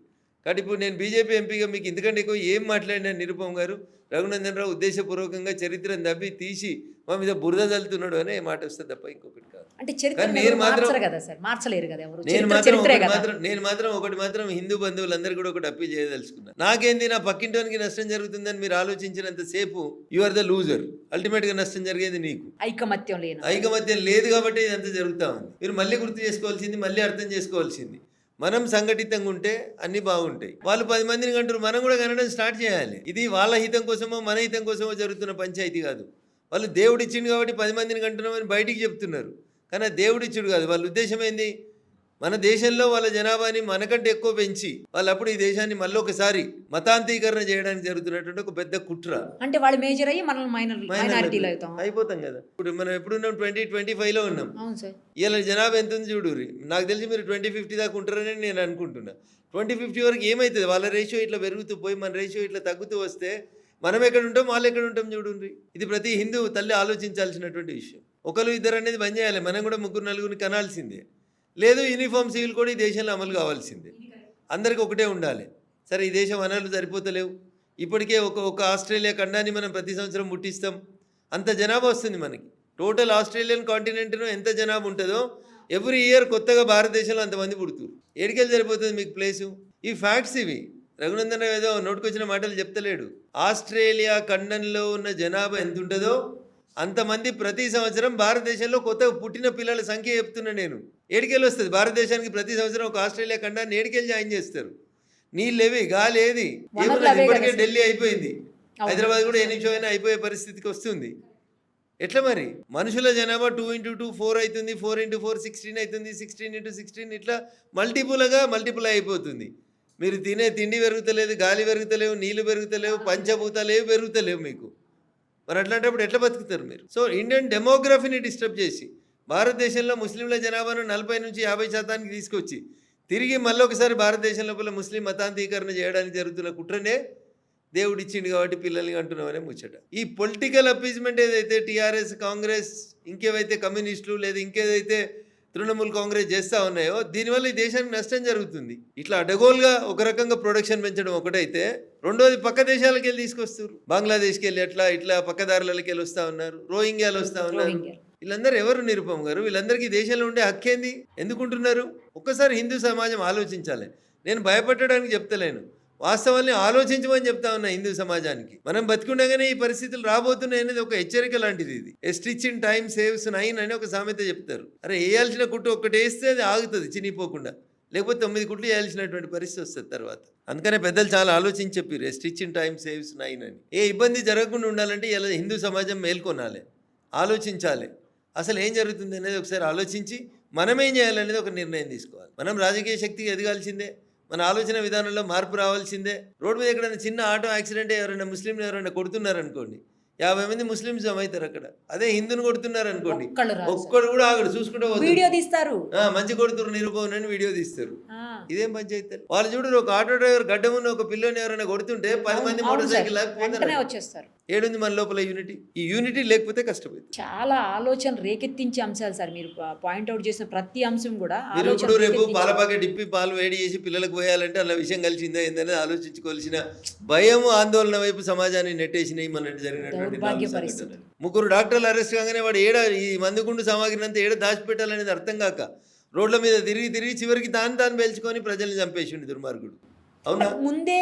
కాబట్టి ఇప్పుడు నేను బీజేపీ ఎంపీగా మీకు ఇంతకంటే ఎక్కువ ఏం మాట్లాడినా నిరుపమ్ గారు, రఘునందన్ రావు ఉద్దేశపూర్వకంగా చరిత్రను దవ్వి తీసి మా మీద బురద చల్లుతున్నాడు అనే మాట వస్తుంది తప్ప ఇంకొకటి కాదు. అంటే నేను మాత్రం ఒకటి మాత్రం హిందూ బంధువులందరూ కూడా ఒకటి అప్పీల్ చేయదలుచుకున్నా. నాకేంది, నా పక్కింటోనికి నష్టం జరుగుతుందని మీరు ఆలోచించినంత సేపు you are the loser. Ultimate గా నష్టం జరిగేది నీకు. ఐకమత్యం లేదు కాబట్టి ఇదంతా జరుగుతా ఉంది. మీరు మళ్ళీ గుర్తు చేసుకోవాల్సింది, మళ్ళీ అర్థం చేసుకోవాల్సింది, మనం సంఘటితంగా ఉంటే అన్ని బాగుంటాయి. వాళ్ళు 10 మందిని కంటారు, మనం కూడా కనడం స్టార్ట్ చేయాలి. ఇది వాళ్ళ హితం కోసమో మన హితం కోసమో జరుగుతున్న పంచాయతీ కాదు. వాళ్ళు దేవుడు ఇచ్చిండు కాబట్టి 10 మందిని కంటున్నామని బయటికి చెప్తున్నారు, కానీ దేవుడు ఇచ్చుడు కాదు. వాళ్ళ ఉద్దేశం ఏంది? మన దేశంలో వాళ్ళ జనాభాని మనకంటే ఎక్కువ పెంచి వాళ్ళప్పుడు ఈ దేశాన్ని మళ్ళీ ఒకసారి మతాంతీకరణ చేయడానికి జరుగుతున్నటువంటి ఒక పెద్ద కుట్ర. అంటే వాళ్ళు మేజర్ అయ్యి మనం మైనారిటీలో అయిపోతాం కదా. ఇప్పుడు మనం ఎప్పుడున్నాం? 2025లో ఉన్నాం. ఇలా జనాభా ఎంత ఉంది చూడుర్రి. నాకు తెలిసి మీరు 2050 దాకా ఉంటారని నేను అనుకుంటున్నా. 2050 వరకు ఏమవుతుంది? వాళ్ళ రేషియో ఇట్లా పెరుగుతూ పోయి మన రేషియో ఇట్లా తగ్గుతూ వస్తే మనం ఎక్కడ ఉంటాం, వాళ్ళు ఎక్కడ ఉంటాం చూడండి. ఇది ప్రతి హిందూ తల్లి ఆలోచించాల్సినటువంటి విషయం. 1-2 అనేది బంద్ చేయాలి. మనం కూడా 3-4 కనాల్సిందే. లేదు యూనిఫామ్ సివిల్ కూడా ఈ దేశంలో అమలు కావాల్సిందే. అందరికీ ఒకటే ఉండాలి. సరే, ఈ దేశం వనరులు సరిపోతలేవు. ఇప్పటికే ఒక ఆస్ట్రేలియా ఖండాన్ని మనం ప్రతి సంవత్సరం ముట్టిస్తాం. అంత జనాభా వస్తుంది మనకి. టోటల్ ఆస్ట్రేలియన్ కాంటినెంట్లో ఎంత జనాభా ఉంటుందో ఎవ్రీ ఇయర్ కొత్తగా భారతదేశంలో అంతమంది పుడుతున్నారు. ఏడికెళ్ళి సరిపోతుంది మీకు ప్లేసు? ఈ ఫ్యాక్ట్స్ ఇవి. రఘునందన్ ఏదో నోటుకొచ్చిన మాటలు చెప్తలేడు. ఆస్ట్రేలియా ఖండంలో ఉన్న జనాభా ఎంత ఉంటుందో అంతమంది ప్రతి సంవత్సరం భారతదేశంలో కొత్తగా పుట్టిన పిల్లల సంఖ్య చెప్తున్నా నేను. ఏడికెళ్ళి వస్తుంది భారతదేశానికి ప్రతి సంవత్సరం ఒక ఆస్ట్రేలియా ఖండాన్ని ఏడికెళ్ళి జాయిన్ చేస్తారు? నీళ్ళేవి, గాలి ఏది, ఏమున్నది? ఇప్పటికే ఢిల్లీ అయిపోయింది. హైదరాబాద్ కూడా ఏ నిమిషం అయినా అయిపోయే పరిస్థితికి వస్తుంది. ఎట్లా మరి మనుషుల జనాభా 2 × 2 4 అవుతుంది, 4 × 4 16 అవుతుంది, 16 × 16 ఇట్లా మల్టిపుల్ అయిపోతుంది. మీరు తినే తిండి పెరుగుతలేదు, గాలి పెరుగుతలేవు, నీళ్లు పెరుగుతలేవు, పంచభూతాలేవి పెరుగుతలేవు మీకు. మరి అట్లాంటప్పుడు ఎట్లా బతుకుతారు మీరు? సో ఇండియన్ డెమోగ్రఫీని డిస్టర్బ్ చేసి భారతదేశంలో ముస్లింల జనాభాను 40 నుంచి 50% తీసుకొచ్చి తిరిగి మళ్ళీ ఒకసారి భారతదేశం లోపల ముస్లిం మతాంతీకరణ చేయడానికి జరుగుతున్న కుట్రనే దేవుడు ఇచ్చిండు కాబట్టి పిల్లల్ని అంటున్నామనే ముచ్చట. ఈ పొలిటికల్ అపీజ్మెంట్ ఏదైతే టీఆర్ఎస్, కాంగ్రెస్, ఇంకేవైతే కమ్యూనిస్టులు లేదా ఇంకేదైతే తృణమూల్ కాంగ్రెస్ చేస్తూ ఉన్నాయో దీనివల్ల ఈ దేశానికి నష్టం జరుగుతుంది. ఇట్లా అడగోలుగా ఒక రకంగా ప్రొడక్షన్ పెంచడం ఒకటైతే, రెండోది పక్క దేశాలకు వెళ్ళి తీసుకొస్తారు. బంగ్లాదేశ్కి వెళ్ళి ఇట్లా పక్కదారులకి వెళ్ళి వస్తూ ఉన్నారు, రోహింగ్యాలు వస్తూ ఉన్నారు. వీళ్ళందరూ ఎవరు నిరుపమ గారు? వీళ్ళందరికీ దేశంలో ఉండే హక్కేంది? ఎందుకుంటున్నారు? ఒక్కసారి హిందూ సమాజం ఆలోచించాలి. నేను భయపెట్టడానికి చెప్తలేను, వాస్తవాన్ని ఆలోచించమని చెప్తా ఉన్నా హిందూ సమాజానికి. మనం బతికుండగానే ఈ పరిస్థితులు రాబోతున్నాయి అనేది ఒక హెచ్చరిక లాంటిది. ఇది ఎ స్టిచ్ ఇన్ టైమ్ సేవ్స్ 9 అని ఒక సామెత చెప్తారు. అరే వేయాల్సిన కుట్టు ఒక్కటి వేస్తే అది ఆగుతుంది చినిపోకుండా, లేకపోతే 9 కుట్లు వేయాల్సినటువంటి పరిస్థితి వస్తుంది తర్వాత. అందుకనే పెద్దలు చాలా ఆలోచించి చెప్పారు ఎ స్టిచ్ ఇన్ టైమ్ సేవ్స్ 9 అని. ఏ ఇబ్బంది జరగకుండా ఉండాలంటే ఇలా హిందూ సమాజం మేల్కొనాలి, ఆలోచించాలి. అసలు ఏం జరుగుతుంది అనేది ఒకసారి ఆలోచించి మనం ఏం చేయాలనేది ఒక నిర్ణయం తీసుకోవాలి. మనం రాజకీయ శక్తికి ఎదగాల్సిందే, మన ఆలోచన విధానంలో మార్పు రావాల్సిందే. రోడ్డు మీద ఎక్కడైనా చిన్న ఆటో యాక్సిడెంట్ ఎవరైనా ముస్లింలు ఎవరైనా కొడుతున్నారనుకోండి, 50 మంది ముస్లిమ్స్ జమవుతారు అక్కడ. అదే హిందుని కొడుతున్నారు అనుకోండి, ఒక్కడు కూడా ఆగడు, చూసుకుంటే వీడియో తీస్తారు, మంచి కొడుతున్నారు నిరూపణ అని వీడియో తీస్తారు. ఇదేం పంచాయతీ? వాళ్ళు చూడరు, ఒక ఆటో డ్రైవర్ గడ్డమున్న ఒక పిల్లని ఎవరైనా కొడుతుంటే 10 మంది మోటార్ సైకిల్ వచ్చేస్తారు. ఏడుంది మన లోపల యూనిటీ? ఈ యూనిటీ లేకపోతే కష్టపోయింది. చాలా ఆలోచన రేకెత్తించే అంశాలు సార్ మీరు పాయింట్అవుట్ చేసిన ప్రతి అంశం కూడా. మీరు ఇప్పుడు రేపు పాల ప్యాకెట్ ఇప్పి పాలు వేడి చేసి పిల్లలకు పోయాలంటే అలా విషయం కలిసిందా ఏందనేది ఆలోచించుకోవాల్సిన భయం, ఆందోళన వైపు సమాజాన్ని నెట్టేసినాయి మన జరిగినటువంటి 3 డాక్టర్లు అరెస్ట్ కాగానే వాడు ఈ మందుగుండు సామాగ్రిని అంతా దాచిపెట్టాలనేది అర్థం కాక రోడ్ల మీద తిరిగి చివరికి తాను పేల్చుకొని ప్రజల్ని చంపేసిండు దుర్మార్గుడు. అవునా? ముందే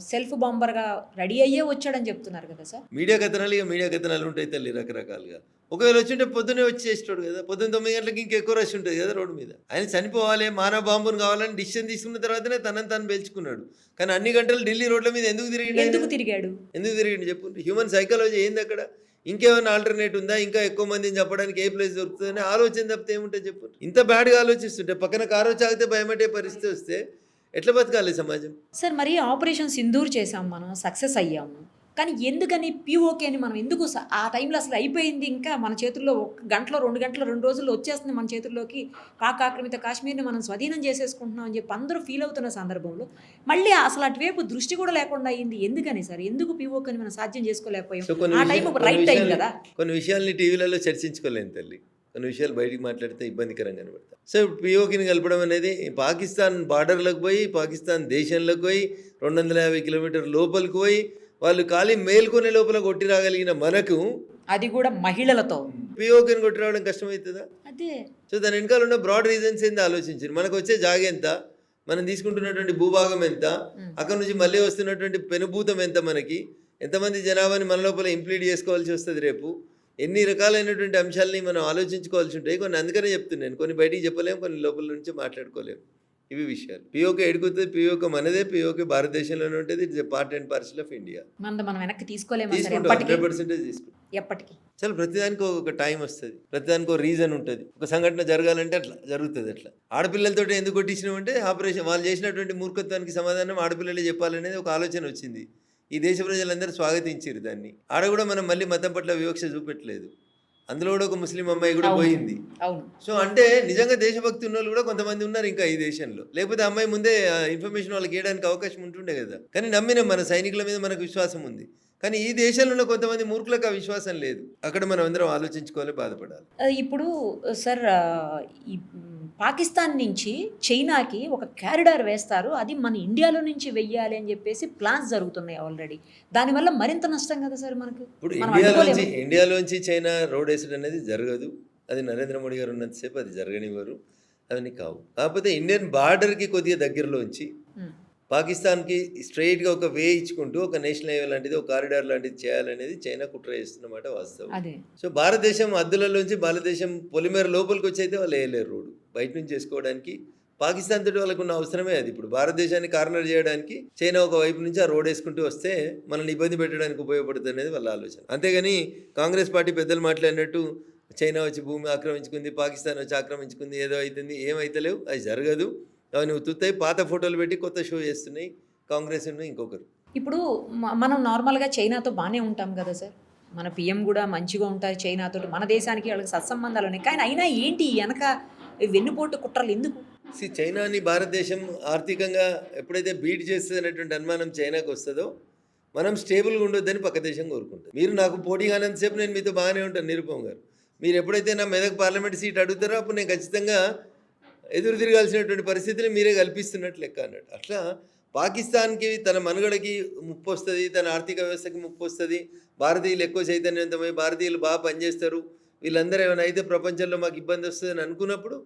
సెల్ఫ్ బాంబర్గా రెడీ అయ్యే వచ్చాడని చెప్తున్నారు కదా సార్. మీడియా కథనాలు ఉంటాయి తల్లి రకరకాలుగా. ఒకవేళ వచ్చింటే పొద్దున్నే వచ్చి చేస్తాడు కదా, పొద్దున్న 9 గంటలకి ఇంకెక్కువ రష్ ఉంటుంది కదా రోడ్డు మీద. ఆయన చనిపోవాలి, మానవ బాంబును కావాలని డిసిషన్ తీసుకున్న తర్వాతనే తనని పేల్చుకున్నాడు. కానీ అన్ని గంటలు ఢిల్లీ రోడ్ల మీద ఎందుకు తిరిగిండు చెప్పు? హ్యూమన్ సైకాలజీ ఏంది అక్కడ? ఇంకేమైనా ఆల్టర్నేట్ ఉందా? ఇంకా ఎక్కువ మందిని చెప్పడానికి ఏ ప్లేస్ దొరుకుతుందని ఆలోచన తప్పితే ఏముంటుంది చెప్పు? ఇంత బ్యాడ్గా ఆలోచిస్తుంటే పక్కన కారు చాగితే భయపడే పరిస్థితి వస్తే ఎట్లా బతకాలి సమాజం? సార్ మరి ఆపరేషన్ సింధూర్ చేసాం, మనం సక్సెస్ అయ్యాము, కానీ ఎందుకని పిఓకే అని మనం ఎందుకు ఆ టైంలో అసలు అయిపోయింది, ఇంకా మన చేతుల్లో 1 గంటలో 2 గంటలో 2 రోజుల్లో వచ్చేస్తుంది మన చేతుల్లోకి, పాక్ ఆక్రమిత కాశ్మీర్ని మనం స్వాధీనం చేసేసుకుంటున్నాం అని చెప్పి అందరూ ఫీల్ అవుతున్న సందర్భంలో మళ్ళీ అసలు అటువైపు దృష్టి కూడా లేకుండా అయింది. ఎందుకని సార్? ఎందుకు పిఓకేని మనం సాధ్యం చేసుకోలేకపోయాం? ఆ టైం రైట్ టైం కదా. కొన్ని విషయాల్ని టీవీలలో చర్చించుకోలేను తల్లి, కొన్ని విషయాలు బయటికి మాట్లాడితే ఇబ్బందికరంగా కనబడతాయి. సో పిఓకేని కలపడం అనేది పాకిస్తాన్ బార్డర్లకు పోయి, పాకిస్తాన్ దేశంలోకి పోయి 250 కిలోమీటర్ల లోపలికి పోయి వాళ్ళు ఖాళీ మేల్కొనే లోపల కొట్టి రాగలిగిన మనకు, అది కూడా మహిళలతో, పిఓకేని కొట్టి రావడం కష్టమవుతుందా? అదే. సో దాని వెనకాల ఉన్న బ్రాడ్ రీజన్స్ ఏంది ఆలోచించారు. మనకు వచ్చే జాగ ఎంత, మనం తీసుకుంటున్నటువంటి భూభాగం ఎంత, అక్కడ నుంచి మళ్ళీ వస్తున్నటువంటి పెనుభూతం ఎంత, మనకి ఎంతమంది జనాభాని మన లోపల ఇంప్లీడ్ చేసుకోవాల్సి వస్తుంది రేపు, ఎన్ని రకాలైనటువంటి అంశాలని మనం ఆలోచించుకోవాల్సి ఉంటాయి. కొన్ని అందుకనే చెప్తున్నాను, కొన్ని బయటికి చెప్పలేము, కొన్ని లోపల నుంచి మాట్లాడుకోలేము. ఇవి విషయాలు. పిఓకే ఎడుకుతుంది, పిఓకే మనదే, పిఓకే భారతదేశంలోనే ఉంటుంది. It's a part and parcel of India. మనం వెనక్కి తీసుకుంటాం 100% తీసుకుంటాం. ఎప్పటికీ చాలా ప్రతిదానికి ఒక టైం వస్తుంది, ప్రతిదానికి ఒక రీజన్ ఉంటుంది. ఒక సంఘటన జరగాలంటే అట్లా జరుగుతుంది. అట్లా ఆడపిల్లలతో ఎందుకు కొట్టించినామంటే ఆపరేషన్, వాళ్ళు చేసినటువంటి మూర్ఖత్వానికి సమాధానం ఆడపిల్లలే చెప్పాలనేది ఒక ఆలోచన వచ్చింది. ఈ దేశ ప్రజలందరూ స్వాగతించారు దాన్ని. ఆడ కూడా మనం మళ్ళీ మతం పట్ల వివక్ష చూపెట్టలేదు. అందులో కూడా ఒక ముస్లిం అమ్మాయి కూడా పోయింది. సో అంటే నిజంగా దేశభక్తి ఉన్న వాళ్ళు కూడా కొంతమంది ఉన్నారు ఇంకా ఈ దేశంలో. లేకపోతే అమ్మాయి ముందే ఇన్ఫర్మేషన్ వాళ్ళకి ఇవ్వడానికి అవకాశం ఉంటుండే కదా. కానీ నమ్మినాం, మన సైనికుల మీద మనకు విశ్వాసం ఉంది. కానీ ఈ దేశంలో కొంతమంది మూర్ఖులకు ఆ విశ్వాసం లేదు. అక్కడ మనం అందరం ఆలోచించుకోవాలి, బాధపడాలి. ఇప్పుడు సార్ ఈ పాకిస్తాన్ నుంచి చైనాకి ఒక కారిడార్ వేస్తారు, అది మన ఇండియాలో నుంచి వెయ్యాలి అని చెప్పేసి ప్లాన్స్ జరుగుతున్నాయి ఆల్రెడీ. దానివల్ల మరింత నష్టం కదా సార్ మనకు. ఇప్పుడు ఇండియాలోంచి చైనా రోడ్ వేసడం అనేది జరగదు. అది నరేంద్ర మోడీ గారు ఉన్నంతసేపు అది జరగనివ్వరు, అవన్నీ కావు. కాకపోతే ఇండియన్ బార్డర్కి కొద్దిగా దగ్గరలోంచి పాకిస్తాన్కి స్ట్రైట్గా ఒక వే ఇచ్చుకుంటూ ఒక నేషనల్ హైవే లాంటిది, ఒక కారిడార్ లాంటిది చేయాలనేది చైనా కుట్ర చేస్తున్నమాట వాస్తవం. సో భారతదేశం హద్దులలోంచి భారతదేశం పొలిమేర లోపలికి వచ్చి అయితే వాళ్ళు వేయలేరు రోడ్డు, బయట నుంచి చేసుకోవడానికి పాకిస్తాన్ తోటి వాళ్ళకు ఉన్న అవసరమే అది. ఇప్పుడు భారతదేశాన్ని కార్నర్ చేయడానికి చైనా ఒక వైపు నుంచి ఆ రోడ్ వేసుకుంటూ వస్తే మనల్ని ఇబ్బంది పెట్టడానికి ఉపయోగపడుతుంది అనేది వాళ్ళ ఆలోచన. అంతేగాని కాంగ్రెస్ పార్టీ పెద్దలు మాట్లాడినట్టు చైనా వచ్చి భూమి ఆక్రమించుకుంది, పాకిస్తాన్ వచ్చి ఆక్రమించుకుంది, ఏదో అవుతుంది, ఏమైతలేవు, అది జరగదు, అవి నువ్వు తుత్తాయి పాత ఫోటోలు పెట్టి కొత్త షో చేస్తున్నాయి కాంగ్రెస్ ఇంకొకరు. ఇప్పుడు మనం నార్మల్గా చైనాతో బాగానే ఉంటాం కదా సార్, మన పిఎం కూడా మంచిగా ఉంటారు చైనాతో, మన దేశానికి వాళ్ళకి సత్సంబంధాలు ఉన్నాయి. కానీ అయినా ఏంటి వెనక వెన్నుపోటు కుట్రలు ఎందుకు? చైనాని భారతదేశం ఆర్థికంగా ఎప్పుడైతే బీట్ చేస్తుంది అనేటువంటి అనుమానం చైనాకు వస్తుందో మనం స్టేబుల్గా ఉండొద్దని పక్క దేశం కోరుకుంటుంది. మీరు నాకు పోటీ కానంతసేపు నేను మీతో బాగానే ఉంటాను నిరుపమ్ గారు. మీరు ఎప్పుడైతే నా మెదక్ పార్లమెంట్ సీట్ అడుగుతారో అప్పుడు నేను ఖచ్చితంగా ఎదురు తిరగాల్సినటువంటి పరిస్థితిని మీరే కల్పిస్తున్నట్లు లెక్క అన్నట్టు. అట్లా పాకిస్తాన్కి తన మనుగడకి ముప్పు వస్తుంది, తన ఆర్థిక వ్యవస్థకి ముప్పు వస్తుంది, భారతీయులు ఎక్కువ చైతన్యవంతమై భారతీయులు బాగా పనిచేస్తారు, వీళ్ళందరూ ఏమైనా అయితే ప్రపంచంలో మాకు ఇబ్బంది వస్తుంది అని అనుకున్నప్పుడు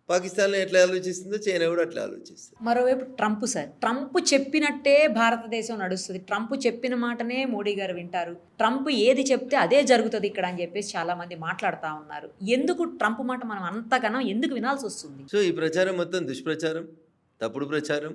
పాకిస్తాన్లో ఎట్లా ఆలోచిస్తుందో చైనా కూడా అట్లా ఆలోచిస్తుంది. మరోవైపు ట్రంప్ సార్, ట్రంప్ చెప్పినట్టే భారతదేశం నడుస్తుంది, ట్రంప్ చెప్పిన మాటనే మోడీ గారు వింటారు, ట్రంప్ ఏది చెప్తే అదే జరుగుతుంది ఇక్కడ అని చెప్పేసి చాలామంది మాట్లాడుతూ ఉన్నారు. ఎందుకు ట్రంప్ మాట మనం అంతగానో ఎందుకు వినాల్సి వస్తుంది? సో ఈ ప్రచారం మొత్తం దుష్ప్రచారం, తప్పుడు ప్రచారం,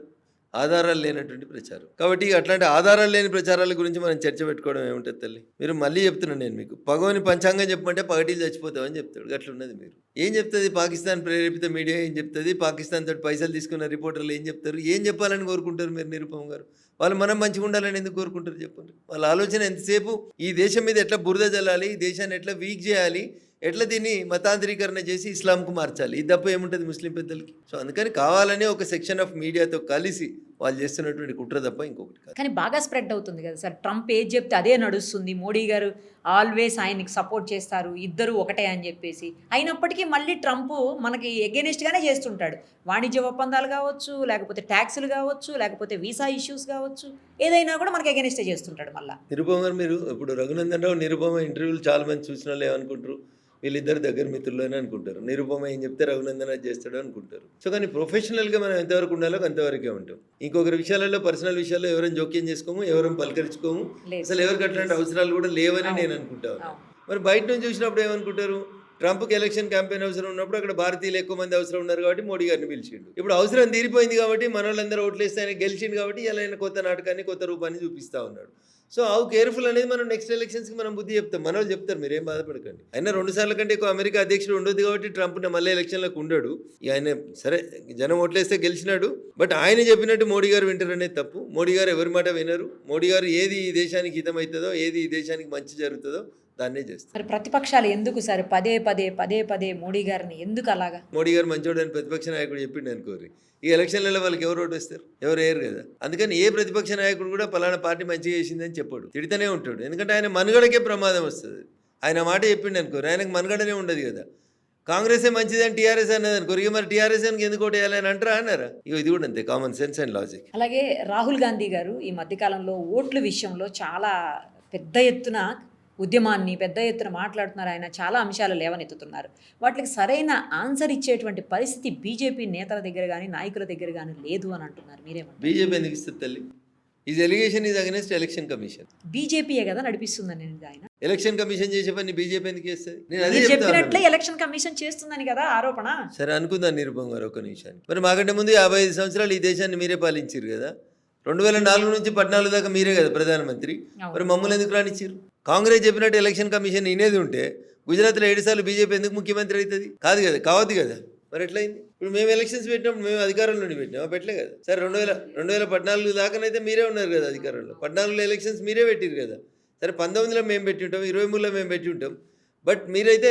ఆధారాలు లేనటువంటి ప్రచారం. కాబట్టి అట్లాంటి ఆధారాలు లేని ప్రచారాల గురించి మనం చర్చ పెట్టుకోవడం ఏముంటుంది తల్లి? మీరు మళ్ళీ చెప్తున్నాను నేను మీకు, పగవని పంచాంగం చెప్పమంటే పగటీలు చచ్చిపోతామని చెప్తాడు, అట్లున్నది. మీరు ఏం చెప్తుంది పాకిస్తాన్ ప్రేరేపిత మీడియా, ఏం చెప్తుంది పాకిస్తాన్ తోటి పైసలు తీసుకున్న రిపోర్టర్లు ఏం చెప్తారు, ఏం చెప్పాలని కోరుకుంటారు మీరు నిరుపమ్ గారు? వాళ్ళు మనం మంచిగా ఉండాలని ఎందుకు కోరుకుంటారు చెప్పండి? వాళ్ళ ఆలోచన ఎంతసేపు ఈ దేశం మీద ఎట్లా బురద జల్లాలి, ఈ దేశాన్ని ఎట్లా వీక్ చేయాలి, ఎట్లా దీన్ని మతాంతరీకరణ చేసి ఇస్లాంకు మార్చాలి, ఇది తప్ప ఏముంటుంది ముస్లిం పెద్దలకి? సో అందుకని కావాలని ఒక సెక్షన్ ఆఫ్ మీడియాతో కలిసి వాళ్ళు చేస్తున్నటువంటి కుట్ర తప్ప ఇంకొకటి కాదు. కానీ బాగా స్ప్రెడ్ అవుతుంది కదా సార్, ట్రంప్ ఏది చెప్తే అదే నడుస్తుంది, మోడీ గారు ఆల్వేస్ ఆయనకి సపోర్ట్ చేస్తారు, ఇద్దరు ఒకటే అని చెప్పేసి. అయినప్పటికీ మళ్ళీ ట్రంప్ మనకి ఎగెనిస్ట్గానే చేస్తుంటాడు. వాణిజ్య ఒప్పందాలు కావచ్చు, లేకపోతే ట్యాక్సులు కావచ్చు, లేకపోతే వీసా ఇష్యూస్ కావచ్చు, ఏదైనా కూడా మనకి ఎగెనిస్టే చేస్తుంటాడు. మళ్ళీ నిరుపమ గారు, మీరు ఇప్పుడు రఘునందన్ రావు నిరుపమ ఇంటర్వ్యూలు చాలా మంది చూసిన వాళ్ళు ఏమనుకుంటారు, వీళ్ళిద్దరు దగ్గర మిత్రులు అని అనుకుంటారు. నిరుపమ ఏం చెప్తే రఘునందన్ అది చేస్తాడు అనుకుంటారు. సో కానీ ప్రొఫెషనల్గా మనం ఎంతవరకు ఉండాలో అంతవరకే ఉంటాం. ఇంకొకరి విషయాలలో, పర్సనల్ విషయాల్లో ఎవరైనా జోక్యం చేసుకోము, ఎవరైనా పలకరించుకోము, అసలు ఎవరికి అట్లాంటి అవసరాలు కూడా లేవని నేను అనుకుంటాను. మరి బయట నుంచి చూసినప్పుడు ఏమనుకుంటారు, ట్రంప్కి ఎలక్షన్ క్యాంపెయిన్ అవసరం ఉన్నప్పుడు అక్కడ భారతీయులు ఎక్కువ మంది అవసరం ఉన్నారు కాబట్టి మోడీ గారిని పిలిచిండు. ఇప్పుడు అవసరం తీరిపోయింది కాబట్టి మన వాళ్ళందరూ ఓట్లేస్తే ఆయన గెలిచిండు కాబట్టి ఇలా ఆయన కొత్త నాటకాన్ని, కొత్త రూపాన్ని చూపిస్తూ ఉన్నాడు. సో హౌ కేర్ఫుల్ అనేది మనం నెక్స్ట్ ఎలక్షన్స్కి మనం బుద్ధి చెప్తాం. మన వాళ్ళు చెప్తారు, మీరేం బాధపడకండి. అయినా 2 సార్ల కంటే ఎక్కువ అమెరికా అధ్యక్షుడు ఉండదు కాబట్టి ట్రంప్ మళ్ళీ ఎలక్షన్లకు ఉండడు. ఆయన సరే జనం ఓట్లేస్తే గెలిచినాడు, బట్ ఆయన చెప్పినట్టు మోడీ గారు వింటారనేది తప్పు. మోడీ గారు ఎవరి మాట వినరు. మోడీ గారు ఏది ఈ దేశానికి హితమవుతుందో, ఏది ఈ దేశానికి మంచి జరుగుతుందో దాన్నే చేస్తారు. మరి ప్రతిపక్షాలు ఎందుకు సార్ పదే పదే మోడీ గారిని ఎందుకు అలాగా? మోడీ గారు మంచోడు అని ప్రతిపక్ష నాయకుడు చెప్పిండు అనుకోరు, ఈ ఎలక్షన్లలో వాళ్ళకి ఎవరు ఓటు వేస్తారు? ఎవరు వేయరు కదా. అందుకని ఏ ప్రతిపక్ష నాయకుడు కూడా పలానా పార్టీ మంచిగా చేసిందని చెప్పాడు, తిడితేనే ఉంటాడు. ఎందుకంటే ఆయన మనుగడకే ప్రమాదం వస్తుంది. ఆయన మాట చెప్పిండు అనుకోరు, ఆయనకు మనుగడనే ఉండదు కదా. కాంగ్రెసే మంచిదని టీఆర్ఎస్ అన్నది అనుకోరు, ఇక మరి టీఆర్ఎస్ అని ఎందుకు ఓటు వేయాలని అంటారా అన్నారా? ఇక ఇది కూడా అంతే, కామన్ సెన్స్ అండ్ లాజిక్. అలాగే రాహుల్ గాంధీ గారు ఈ మధ్యకాలంలో ఓట్ల విషయంలో చాలా పెద్ద ఎత్తున ఉద్యమాన్ని, పెద్ద ఎత్తున మాట్లాడుతున్నారు. ఆయన చాలా అంశాలు లేవనెత్తుతున్నారు. వాటికి సరైన ఆన్సర్ ఇచ్చేటువంటి పరిస్థితి బీజేపీ నేతల దగ్గర కానీ, నాయకుల దగ్గర కానీ లేదు అని అంటున్నారు. మీరేమంటారు? బీజేపీ ఎందుకు ఇస్తుంది తల్లి? Is allegation is against Election Commission. బీజేపీయే కదా నడిపిస్తుందని ఆయన. ఎలక్షన్ కమిషన్ చేసే పని బీజేపీ ఎందుకు చేస్తుంది? నేను అదే చెప్పినట్లే ఎలక్షన్ కమిషన్ చేస్తుందని కదా ఆరోపణ. సరే అనుకుందాం నిరుపమ్ గారు ఒక నిమిషానికి. మరి మాకంటే ముందు 55 సంవత్సరాలు ఈ దేశాన్ని మీరే పాలించారు కదా. 2004 నుంచి 14 దాకా మీరే కదా ప్రధానమంత్రి. మరి మమ్మల్ని ఎందుకు రానిచ్చారు? కాంగ్రెస్ చెప్పినట్టు ఎలక్షన్ కమిషన్ ఇనేది ఉంటే గుజరాత్లో 7 సార్లు బీజేపీ ఎందుకు ముఖ్యమంత్రి అవుతుంది? కాదు కదా, కావద్దు కదా. మరి ఎట్లయింది? ఇప్పుడు మేము ఎలక్షన్స్ పెట్టినప్పుడు మేము అధికారంలోనే పెట్టినామా? పెట్టలే కదా. సరే 2014 దాకానైతే మీరే ఉన్నారు కదా అధికారంలో. 14లో ఎలక్షన్స్ మీరే పెట్టిరు కదా. సరే 19లో మేము పెట్టి ఉంటాం, 23లో మేము పెట్టి ఉంటాం. బట్ మీరైతే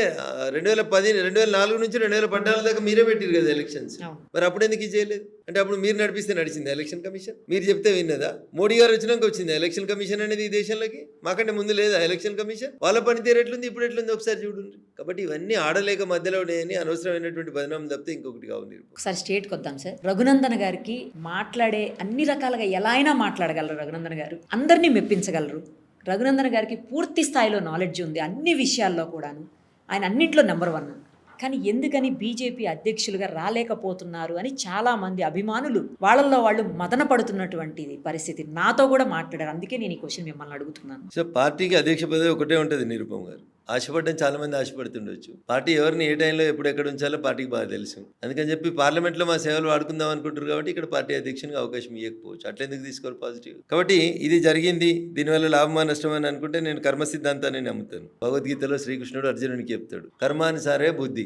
2004 నుంచి 2014 దాకా మీరే పెట్టిరు కదా ఎలక్షన్స్. మరి అప్పుడు ఎందుకు ఇది చేయలేదు? అంటే అప్పుడు మీరు నడిపిస్తే నడిచింది ఎలక్షన్ కమిషన్? మీరు చెప్తే విన్నదా? మోడీ గారు వచ్చినాక వచ్చింది ఎలక్షన్ కమిషన్ అనేది ఈ దేశంలోకి. మాకంటే ముందు లేదా ఎలక్షన్ కమిషన్? వాళ్ళ పనితీరు ఎట్లుంది, ఇప్పుడు ఎట్లుంది ఒకసారి చూడండి. కాబట్టి ఇవన్నీ ఆడలేక మధ్యలో ఉన్నాయని అనవసరమైనటువంటి బదనామం తప్పితే ఇంకొకటి కావాలి. ఒకసారి స్టేట్కి వద్దాం సార్. రఘునందన్ గారికి మాట్లాడే అన్ని రకాలుగా ఎలా అయినా మాట్లాడగలరు రఘునందన్ గారు, అందరినీ మెప్పించగలరు. రఘునందన్ గారికి పూర్తి స్థాయిలో నాలెడ్జ్ ఉంది అన్ని విషయాల్లో కూడాను. ఆయన అన్నింటిలో నెంబర్ 1. కానీ ఎందుకని బీజేపీ అధ్యక్షులుగా రాలేకపోతున్నారు అని చాలామంది అభిమానులు వాళ్ళల్లో వాళ్ళు మదన పడుతున్నటువంటి పరిస్థితి. నాతో కూడా మాట్లాడారు. అందుకే నేను ఈ క్వశ్చన్ మిమ్మల్ని అడుగుతున్నాను. సో పార్టీకి అధ్యక్ష పదవి ఒకటే ఉంటుంది నిరుపమ్ గారు. ఆశపడ్డం చాలా మంది ఆశపడుతుండొచ్చు. పార్టీ ఎవరిని ఏ టైంలో ఎప్పుడు ఎక్కడ ఉంచాలో పార్టీకి బాగా తెలుసు. అందుకని చెప్పి పార్లమెంట్లో మా సేవలు వాడుకుందాం అనుకుంటారు కాబట్టి ఇక్కడ పార్టీ అధ్యక్షునికి అవకాశం ఇవ్వకపోవచ్చు. అట్లా ఎందుకు తీసుకోవాలి పాజిటివ్? కాబట్టి ఇది జరిగింది, దీనివల్ల లాభమా నష్టమా అని అనుకుంటే నేను కర్మ సిద్ధాంతాన్ని నమ్ముతాను. భగవద్గీతలో శ్రీకృష్ణుడు అర్జునునికి చెప్తాడు, కర్మానుసారే బుద్ధి.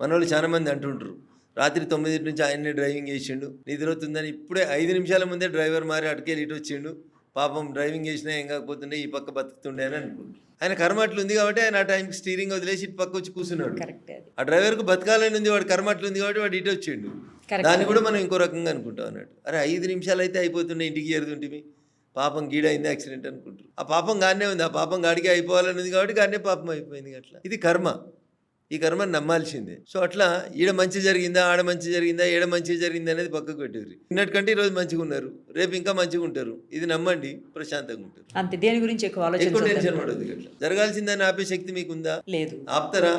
మన వాళ్ళు చాలా మంది అంటుంటారు రాత్రి 9 నుంచి ఆయన్నే డ్రైవింగ్ చేసిండు, నిద్ర అవుతుందని ఇప్పుడే 5 నిమిషాల ముందే డ్రైవర్ మారి అటుకెళ్ళి ఇటు వచ్చిండు, పాపం డ్రైవింగ్ చేసినా ఏం కాకపోతుండే ఈ పక్క బతుకుతుండే అని అనుకుంటు. ఆయన కర్మ అట్లా ఉంది కాబట్టి ఆయన ఆ టైంకి స్టీరింగ్ వదిలేసి ఇటు పక్క వచ్చి కూర్చున్నాడు. ఆ డ్రైవర్కు బతకాలని ఉంది, వాడు కర్మ అట్లా ఉంది కాబట్టి వాడు ఇటు వచ్చిండు. దాన్ని కూడా మనం ఇంకో రకంగా అనుకుంటాం అన్నట్టు. అరే 5 నిమిషాలు అయితే అయిపోతుండే, ఇంటికి చేరుతుంటివి, పాపం గీడైంది యాక్సిడెంట్ అనుకుంటారు. ఆ పాపం గానే ఉంది, ఆ పాపం గాడికి అయిపోవాలని ఉంది కాబట్టి గానే పాపం అయిపోయింది. అట్లా ఇది కర్మ, ఈ కర్మని నమ్మాల్సిందే. సో అట్లా ఈడ మంచి జరిగిందా, ఆడ మంచి జరిగిందా, ఏడ మంచి జరిగిందా అనేది పక్కకు పెట్టేరు. నిన్నటికంటే ఈరోజు మంచిగా ఉన్నారు, రేపు ఇంకా మంచిగా ఉంటారు. ఇది నమ్మండి, ప్రశాంతంగా ఉంటారు. అంతే, దేని గురించి ఎక్కువ టెన్షన్ పడదు. అట్లా జరగాల్సిందని ఆపే శక్తి మీకుందా? లేదు. ఆపుతారా?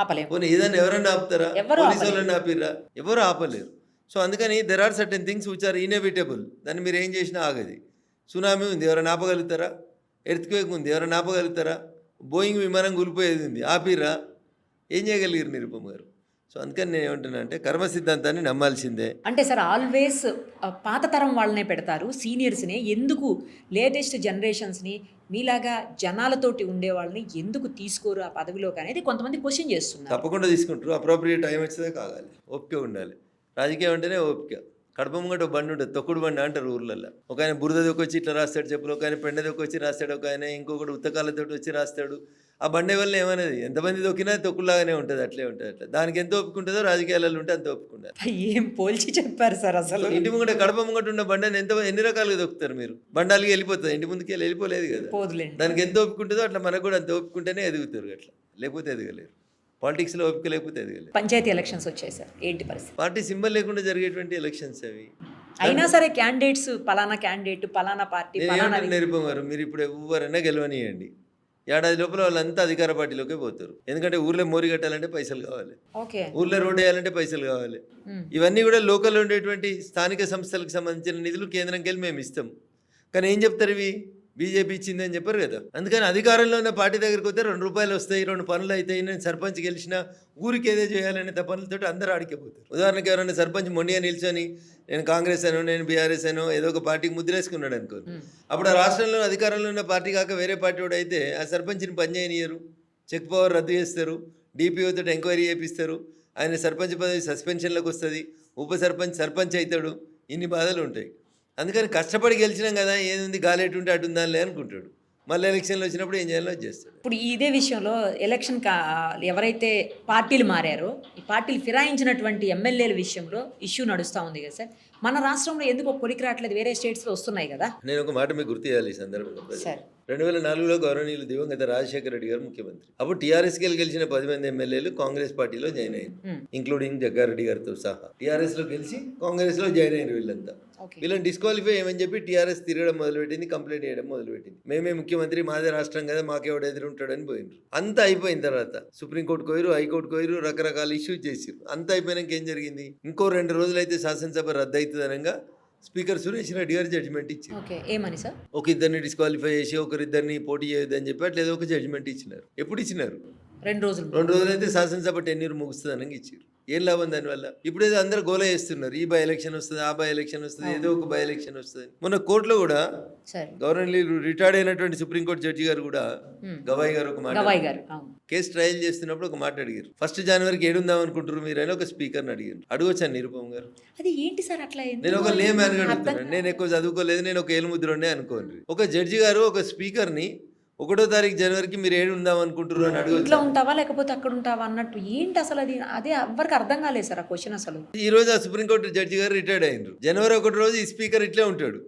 ఆపలేము. పోనీ ఏదైనా ఎవరన్నా ఆపుతారా? పోలీసు వాళ్ళని ఆపిర్రా? ఎవరు ఆపలేరు. సో అందుకని there are certain things which are inevitable. దాన్ని మీరు ఏం చేసినా ఆగది. సునామీ ఉంది, ఎవరైనా ఆపగలుగుతారా? ఎర్త్క్వేక్ ఉంది, ఎవరైనా ఆపగలుగుతారా? బోయింగ్ విమానం కూలిపోయేది ఉంది, ఆపిర్రా? ఏం చేయగలిగారు నిరుపమ గారు? సో అందుకని నేను ఏమంటున్నా అంటే కర్మ సిద్ధాంతాన్ని నమ్మాల్సిందే. అంటే సార్ ఆల్వేస్ పాత తరం వాళ్ళనే పెడతారు, సీనియర్స్ని. ఎందుకు లేటెస్ట్ జనరేషన్స్ని మీలాగా జనాలతోటి ఉండే వాళ్ళని ఎందుకు తీసుకోరు ఆ పదవిలోకి అనేది కొంతమంది క్వశ్చన్ చేస్తున్నారు. తప్పకుండా తీసుకుంటారు, అప్రోప్రియేట్ టైం వచ్చేదే కావాలి, ఓపిక ఉండాలి. రాజకీయం అంటేనే ఓపిక. కడప ముంగట బండి ఉంటుంది, తొక్కుడు బండి అంటారు ఊర్లలో. ఒక ఆయన బురద దొక్కొచ్చి ఇట్లా రాస్తాడు చెప్పులు, ఒక ఆయన పెండ దొక్కొచ్చి రాస్తాడు, ఒక ఆయన ఇంకొకటి ఉత్తకాలతో వచ్చి రాస్తాడు. ఆ బండి వల్ల ఏమనేది, ఎంతమంది దొక్కినా తొక్కులాగానే ఉంటుంది, అట్లే ఉంటుంది. అట్లా దానికి ఎంత ఓపిక ఉంటుందో రాజకీయాలలో ఉంటే అంత ఓపిక ఉండాలి. ఏం పోల్చి చెప్పారు సార్ అసలు. ఇంటి ముంగట కడప ముంగట ఉన్న బండిని ఎన్ని రకాలుగా దొక్కుతారు మీరు? బండాలకి వెళ్ళిపోతుంది, ఇంటి ముందుకి వెళ్ళిపోలేదు కదా. దానికి ఎంత ఓపిక ఉంటుందో అట్లా మనకు కూడా అంత ఓపిక ఉంటేనే ఎదుగుతారు, అట్లా లేకపోతే ఎదగలేరు. పాలిటిక్స్లో ఓపిక లేకపోతే ఎదగలేరు. పంచాయతీ ఎలక్షన్స్ వచ్చాయి సార్, ఏంటి పరిస్థితి? పార్టీ సింబల్ లేకుండా జరిగేటువంటి ఎలక్షన్స్ అవి. అయినా సరే క్యాండిడేట్స్ పలానా క్యాండిడేట్ పలానా పార్టీ నిరుపమారు, మీరు ఇప్పుడు ఎవరైనా గెలవనియండి, ఏడాది లోపల వాళ్ళంతా అధికార పార్టీలోకే పోతారు. ఎందుకంటే ఊర్లో మోరి కట్టాలంటే పైసలు కావాలి, ఊర్లో రోడ్ వేయాలంటే పైసలు కావాలి. ఇవన్నీ కూడా లోకల్లో ఉండేటువంటి స్థానిక సంస్థలకు సంబంధించిన నిధులు కేంద్రంకి వెళ్ళి మేము ఇస్తాం. కానీ ఏం చెప్తారు, ఇవి బీజేపీ ఇచ్చిందని చెప్పారు కదా. అందుకని అధికారంలో ఉన్న పార్టీ దగ్గరికి వస్తే 2 రూపాయలు వస్తాయి, 2 పనులు అవుతాయి, నేను సర్పంచ్ గెలిచిన ఊరికి ఏదో చేయాలనే పనులతో అందరూ ఆడిపోతారు. ఉదాహరణకి ఎవరైనా సర్పంచ్ మొండిగా నిల్చొని నేను కాంగ్రెస్ అనో నేను బీఆర్ఎస్ అనో ఏదో ఒక పార్టీకి ముద్రేసుకున్నాడు అనుకో, అప్పుడు ఆ రాష్ట్రంలో అధికారంలో ఉన్న పార్టీ కాక వేరే పార్టీ కూడా అయితే ఆ సర్పంచ్ని పనిచేయనియరు, చెక్ పవర్ రద్దు చేస్తారు, డిపిఓతో ఎంక్వైరీ చేపిస్తారు, ఆయన సర్పంచ్ పదవి సస్పెన్షన్లోకి వస్తుంది, ఉప సర్పంచ్ సర్పంచ్ అవుతాడు. ఇన్ని బాధలు ఉంటాయి. అందుకని కష్టపడి గెలిచినాం కదా, ఏది గాలేటు ఉంటే అటు ఉందాలే అనుకుంటాడు. మళ్ళీ ఎలక్షన్లు వచ్చినప్పుడు ఏం చేయాలో చేస్తాడు. ఇప్పుడు ఇదే విషయంలో ఎలక్షన్ ఎవరైతే పార్టీలు మారారో ఈ పార్టీలు ఫిరాయించినటువంటి ఎమ్మెల్యేల విషయంలో ఇష్యూ నడుస్తూ ఉంది కదా సార్. మన రాష్ట్రంలో ఎందుకు కొలికి రావట్లేదు, వేరే స్టేట్స్లో వస్తున్నాయి కదా. నేను ఒక మాట మీకు గుర్తు చేయాలి ఈ సందర్భంలో. 2004లో గౌరవనీయులు దివంగత రాజశేఖర రెడ్డి గారు ముఖ్యమంత్రి. అప్పుడు టీఆర్ఎస్కి గెలిచిన 10 మంది ఎమ్మెల్యేలు కాంగ్రెస్ పార్టీలో జాయిన్ అయ్యారు, ఇంక్లూడింగ్ జగ్గారెడ్డి గారితో సహా. టీఆర్ఎస్లో గెలిచి కాంగ్రెస్లో జాయిన్ అయ్యారు వీళ్ళంతా. వీళ్ళని డిస్క్వాలిఫై ఏమని చెప్పి టీఆర్ఎస్ తిరగడం మొదలుపెట్టింది, కంప్లైంట్ చేయడం మొదలుపెట్టింది. మేమే ముఖ్యమంత్రి, మాదే రాష్ట్రం కదా, మాకెవడు ఎదురుంటాడని పోయినారు. అంతా అయిపోయిన తర్వాత సుప్రీంకోర్టు కోయిరు, హైకోర్టు కోయిరు, రకరకాల ఇష్యూస్ చేసిరు. అంతా అయిపోయినాక ఏం జరిగింది, ఇంకో 2 రోజులైతే శాసనసభ రద్దు అవుతుంది అనగా స్పీకర్ సురేష్ రెడ్డి గారు జడ్జిమెంట్ ఇచ్చారు. ఏమని సార్? ఒక ఇద్దరిని డిస్క్వాలిఫై చేసి ఒకరిద్దరిని పోటీ చేయొద్దని చెప్పి అట్లా ఏదో ఒక జడ్జిమెంట్ ఇచ్చినారు. ఎప్పుడు ఇచ్చినారు? 2 రోజులైతే శాసనసభ టెన్యూర్ ముగుస్తుంది అనగా ఇచ్చారు. ఏం లాభం దానివల్ల? ఇప్పుడు ఏదో అందరూ గోల చేస్తున్నారు, ఈ బై ఎలక్షన్ వస్తుంది, ఆ బై ఎలక్షన్ వస్తుంది, ఏదో ఒక బై ఎలక్షన్ వస్తుంది. మొన్న కోర్టులో కూడా గవర్నమెంట్ రిటైర్డ్ అయినటువంటి సుప్రీంకోర్టు జడ్జి గారు కూడా గవాయి గారు ఒక మాట, కేసు ట్రయల్ చేస్తున్నప్పుడు ఒక మాట అడిగారు, 1 జనవరికి ఏడుందాం అనుకుంటారు మీరు అని ఒక స్పీకర్ని అడిగారు. అడగొచ్చాను నిరుపమ గారు, అది ఏంటి సార్ అట్లా? నేను ఒక లేమ్ అని అడుగుతున్నాను, నేను ఎక్కువ చదువుకోలేదు, నేను ఒక ఏలుముద్రునే అనుకోండి. ఒక జడ్జి గారు ఒక స్పీకర్ని 1వ తారీఖు జనవరికి మీరు ఏడు ఉందాం అనుకుంటారు అని అడుగు, ఇట్లా ఉంటావా లేకపోతే అక్కడ ఉంటావా అన్నట్టు. ఏంటి అసలు అది? అదే ఎవరికి అర్థం కాలేదు సార్ ఆ క్వశ్చన్. అసలు ఈ రోజు ఆ సుప్రీంకోర్టు జడ్జి గారు రిటైర్డ్ అయ్యారు. జనవరి 1 రోజు ఈ స్పీకర్ ఇట్లే ఉంటాడు.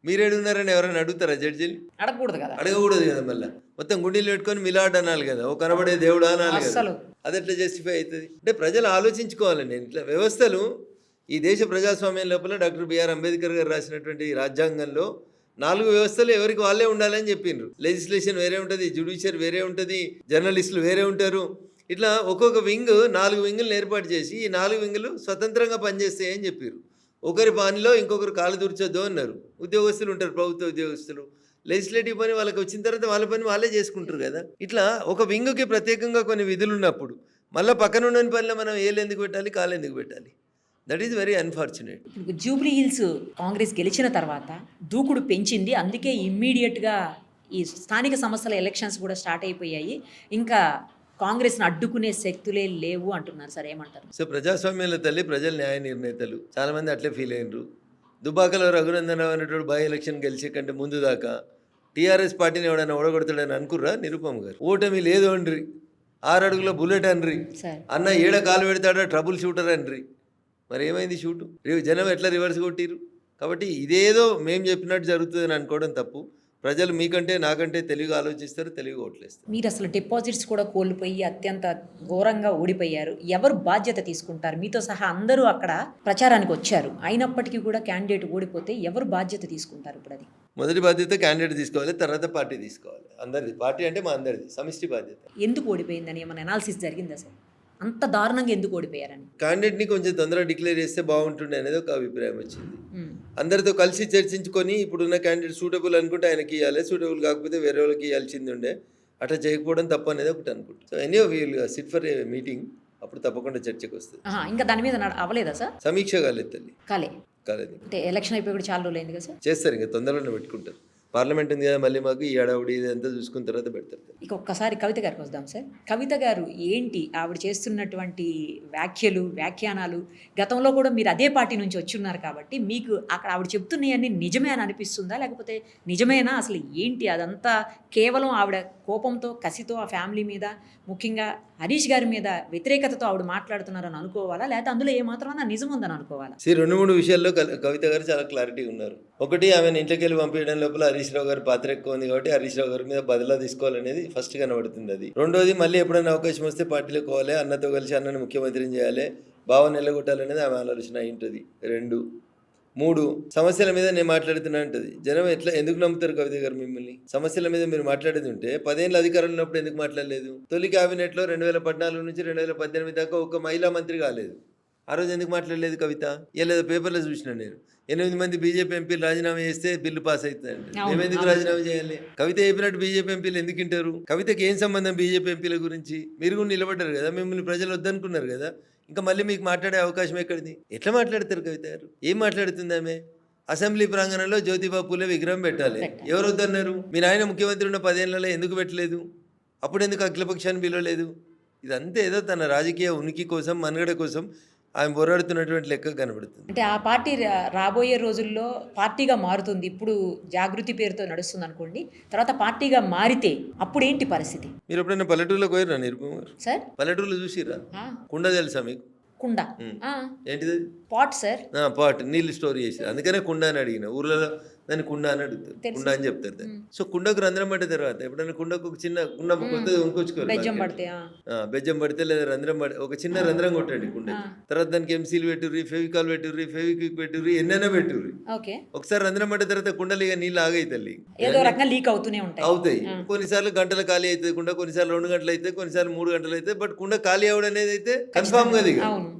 మీరేడు ఉన్నారని ఎవరైనా అడుగుతారా జడ్జిని? అడగకూడదు కదా. మళ్ళీ మొత్తం గుండీలు పెట్టుకొని మిలాడ్ అనాలి కదా, ఓ కనబడే దేవుడు అనాలి కదా. అది ఎట్లా జస్టిఫై అవుతుంది? అంటే ప్రజలు ఆలోచించుకోవాలండి. ఇట్లా వ్యవస్థలు ఈ దేశ ప్రజాస్వామ్యం లోపల డాక్టర్ బిఆర్ అంబేద్కర్ గారు రాసినటువంటి రాజ్యాంగంలో 4 వ్యవస్థలు ఎవరికి వాళ్ళే ఉండాలని చెప్పిండ్రు. లెజిస్లేషన్ వేరే ఉంటుంది, జ్యుడిషియరీ వేరే ఉంటుంది, జర్నలిస్టులు వేరే ఉంటారు. ఇట్లా ఒక్కొక్క వింగ్ 4 వింగులను ఏర్పాటు చేసి ఈ 4 వింగులు స్వతంత్రంగా పనిచేస్తాయి అని చెప్పారు. ఒకరి పనిలో ఇంకొకరు కాలు దూర్చొద్దు అన్నారు. ఉద్యోగస్తులు ఉంటారు, ప్రభుత్వ ఉద్యోగస్తులు, లెజిస్లేటివ్ పని వాళ్ళకి వచ్చిన తర్వాత వాళ్ళ పని వాళ్ళే చేసుకుంటారు కదా. ఇట్లా ఒక వింగ్కి ప్రత్యేకంగా కొన్ని విధులు ఉన్నప్పుడు మళ్ళీ పక్కన ఉన్న పనిలో మనం ఏళ్ళు ఎందుకు పెట్టాలి, కాలు ఎందుకు పెట్టాలి? That is very unfortunate. ఇప్పుడు జూబ్లీ హిల్స్ కాంగ్రెస్ గెలిచిన తర్వాత దూకుడు పెంచింది, అందుకే ఇమ్మీడియట్గా ఈ స్థానిక సంస్థల ఎలక్షన్స్ కూడా స్టార్ట్ అయిపోయాయి, ఇంకా కాంగ్రెస్ను అడ్డుకునే శక్తులే లేవు అంటున్నారు సార్, ఏమంటారు? సో ప్రజాస్వామ్యంలో తల్లి ప్రజలు న్యాయ నిర్ణేతలు, చాలామంది అట్లే ఫీల్ అయినరు. దుబ్బాకలో రఘునందన్ అనేటువంటి బై ఎలక్షన్ గెలిచే కంటే ముందు దాకా టీఆర్ఎస్ పార్టీని ఎవడైనా ఓడగొడతాడని అనుకుర్రా? నిరుపమ్ గారు ఓటమి లేదు అండ్రి, 6 అడుగుల బుల్లెట్ అన్రి, అన్న ఏడ కాలు పెడతాడో ట్రబుల్ షూటర్ అన్రి. మరి ఏమైంది షూటు? జనం ఎట్లా రివర్స్ కొట్టిరు? కాబట్టి ఇదేదో మేము చెప్పినట్టు జరుగుతుందని అనుకోవడం తప్పు. ప్రజలు మీకంటే నాకంటే తెలివిగా ఆలోచిస్తారు, తెలివిగా ఓట్లేస్తారు. మీరు అసలు డిపాజిట్స్ కూడా కోల్పోయి అత్యంత ఘోరంగా ఓడిపోయారు, ఎవరు బాధ్యత తీసుకుంటారు? మీతో సహా అందరూ అక్కడ ప్రచారానికి వచ్చారు, అయినప్పటికీ కూడా క్యాండిడేట్ ఓడిపోతే ఎవరు బాధ్యత తీసుకుంటారు? ఇప్పుడు అది మొదటి బాధ్యత క్యాండిడేట్ తీసుకోవాలి, తర్వాత పార్టీ తీసుకోవాలి. అందరిది పార్టీ అంటే మా అందరిది సమిష్టి బాధ్యత. ఎందుకు ఓడిపోయిందని ఏమైనా అనాలిసిస్ జరిగిందా సార్? అంత దారుణంగా ఎందుకు ఓడిపోయారని? క్యాండిడేట్ని కొంచెం తొందరగా డిక్లేర్ చేస్తే బాగుంటుండే అనేది ఒక అభిప్రాయం వచ్చింది. అందరితో కలిసి చర్చించుకొని ఇప్పుడున్న క్యాండిడేట్ సూటబుల్ అనుకుంటే ఆయనకి ఇవ్వాలి, సూటబుల్ కాకపోతే వేరే వాళ్ళకి ఇవ్వాల్సింది ఉండే. అట్లా చేయకపోవడం తప్పు అనేది ఒకటి అనుకుంటాం. So any we'll sit for a meeting, అప్పుడు తప్పకుండా చర్చకు వస్తుంది. ఇంకా దాని మీద అవ్వలేదా సార్? సమీక్ష కాలేదు తల్లి, కాలేదు. అంటే ఎలక్షన్ అయిపోయి కూడా చాలా రోజులు అయింది కదా సార్? చేస్తారు, ఇంకా తొందరలోనే పెట్టుకుంటారు. పార్లమెంట్ ఉంది కదా, మళ్ళీ మాకు ఈ అడవుడి ఇదంతా చూసుకున్న తర్వాత పెడతారు. ఇక ఒక్కసారి కవిత గారికి వద్దాం సార్. కవిత గారు ఏంటి ఆవిడ చేస్తున్నటువంటి వ్యాఖ్యానాలు? గతంలో కూడా మీరు అదే పార్టీ నుంచి వచ్చున్నారు కాబట్టి మీకు అక్కడ ఆవిడ చెప్తున్నాయన్నీ నిజమే అని అనిపిస్తుందా, లేకపోతే నిజమేనా? అసలు ఏంటి అదంతా? కేవలం ఆవిడ కోపంతో, కసితో ఆ ఫ్యామిలీ మీద, ముఖ్యంగా హరీష్ గారి మీద వ్యతిరేకతతో ఆవిడ మాట్లాడుతున్నారని అనుకోవాలా, లేకపోతే అందులో ఏమాత్రమైనా నిజం ఉందని అనుకోవాలా? 2-3 విషయాల్లో కవిత గారు చాలా క్లారిటీ ఉన్నారు. ఒకటి, ఆమెను ఇంట్లోకి వెళ్ళి పంపించడం లోపల హరీష్ రావు గారి పాత్ర ఎక్కువ ఉంది కాబట్టి హరీష్ రావు గారి మీద బదిలా తీసుకోవాలనేది ఫస్ట్ కనబడుతుంది. అది రెండోది, మళ్ళీ ఎప్పుడైనా అవకాశం వస్తే పార్టీలో పోవాలి, అన్నతో కలిసి అన్నను ముఖ్యమంత్రిని చేయాలి, భావన నిలగొట్టాలనేది ఆమె ఆలోచన అయి ఉంటుంది. 2, 3 సమస్యల మీద నేను మాట్లాడుతున్నా అంటది. జనం ఎందుకు నమ్ముతారు కవిత గారు మిమ్మల్ని? సమస్యల మీద మీరు మాట్లాడేది ఉంటే 10 ఏళ్ళ అధికారంలో ఉన్నప్పుడు ఎందుకు మాట్లాడలేదు? తొలి క్యాబినెట్లో 2014 నుంచి 2018 దాకా ఒక మహిళా మంత్రి కాలేదు. ఆ రోజు ఎందుకు మాట్లాడలేదు కవిత? లేదా పేపర్లో చూసినా నేను 8 మంది బీజేపీ ఎంపీలు రాజీనామా చేస్తే బిల్లు పాస్ అవుతుందండి. మేమెందుకు రాజీనామా చేయాలి? కవిత చెప్పినట్టు బీజేపీ ఎంపీలు ఎందుకు వింటారు? కవితకి ఏం సంబంధం బీజేపీ ఎంపీల గురించి? మీరు కూడా నిలబడ్డారు కదా, మిమ్మల్ని ప్రజలు వద్దనుకున్నారు కదా, ఇంకా మళ్ళీ మీకు మాట్లాడే అవకాశం ఎక్కడిది? ఎట్లా మాట్లాడతారు కవిత గారు? ఏం మాట్లాడుతుంది ఆమె? అసెంబ్లీ ప్రాంగణంలో జ్యోతిబా పూలే విగ్రహం పెట్టాలి, ఎవరు వద్దన్నారు? మీ నాయన ముఖ్యమంత్రి ఉన్న 10 ఏళ్లలో ఎందుకు పెట్టలేదు? అప్పుడు ఎందుకు అఖిలపక్షాన్ని పిలవలేదు? ఇదంతా ఏదో తన రాజకీయ ఉనికి కోసం, మనుగడ కోసం ఆమె పోరాడుతున్నటువంటి లెక్క కనబడుతుంది. అంటే ఆ పార్టీ రాబోయే రోజుల్లో పార్టీగా మారుతుంది. ఇప్పుడు జాగృతి పేరుతో నడుస్తుంది అనుకోండి, తర్వాత పార్టీగా మారితే అప్పుడు ఏంటి పరిస్థితి? మీరు ఎప్పుడైనా పల్లెటూరులోకి పోయారా నిరుపమ గారు? సార్ పల్లెటూరులో చూసిరా? కుండ తెలుసా మీకు? కుండ ఏంటిది? Pot sir. పాట్, నీళ్ళు స్టోర్ చేసి, అందుకనే కుండ అని అడిగిన. ఊర్లలో దాన్ని కుండ అని అడుగుతారు, కుండ అని చెప్తారు దాన్ని. సో కుండకు రంధ్రం పడిన తర్వాత ఎప్పుడైనా కుండకు ఒక చిన్న కుండ కొత్తది కొనుక్కొచ్చుకోరు, బెజ్జం పడితే లేదా రంధ్రం పడి ఒక చిన్న రంధ్రం కొట్టండి కుండ. తర్వాత దానికి ఎంసీలు పెట్టుర్రి, ఫెవికాల్ పెట్టుర్రి, ఫెవిక్విక్ పెట్టుర్రి, ఎన్నైనా పెట్టుర్రి. ఒకసారి రంధ్రం పడిన తర్వాత కుండలు ఇక నీళ్ళు ఆగాయి తల్లి, లీక్ అవుతాయి. కొన్నిసార్లు గంటలు ఖాళీ అవుతుంది కుండ, కొన్నిసార్లు 2 గంటలు అయితే, కొన్నిసార్లు 3 గంటలు అయితే. బట్ కుండ ఖాళీ అవడం అనేది అయితే కన్ఫామ్ గా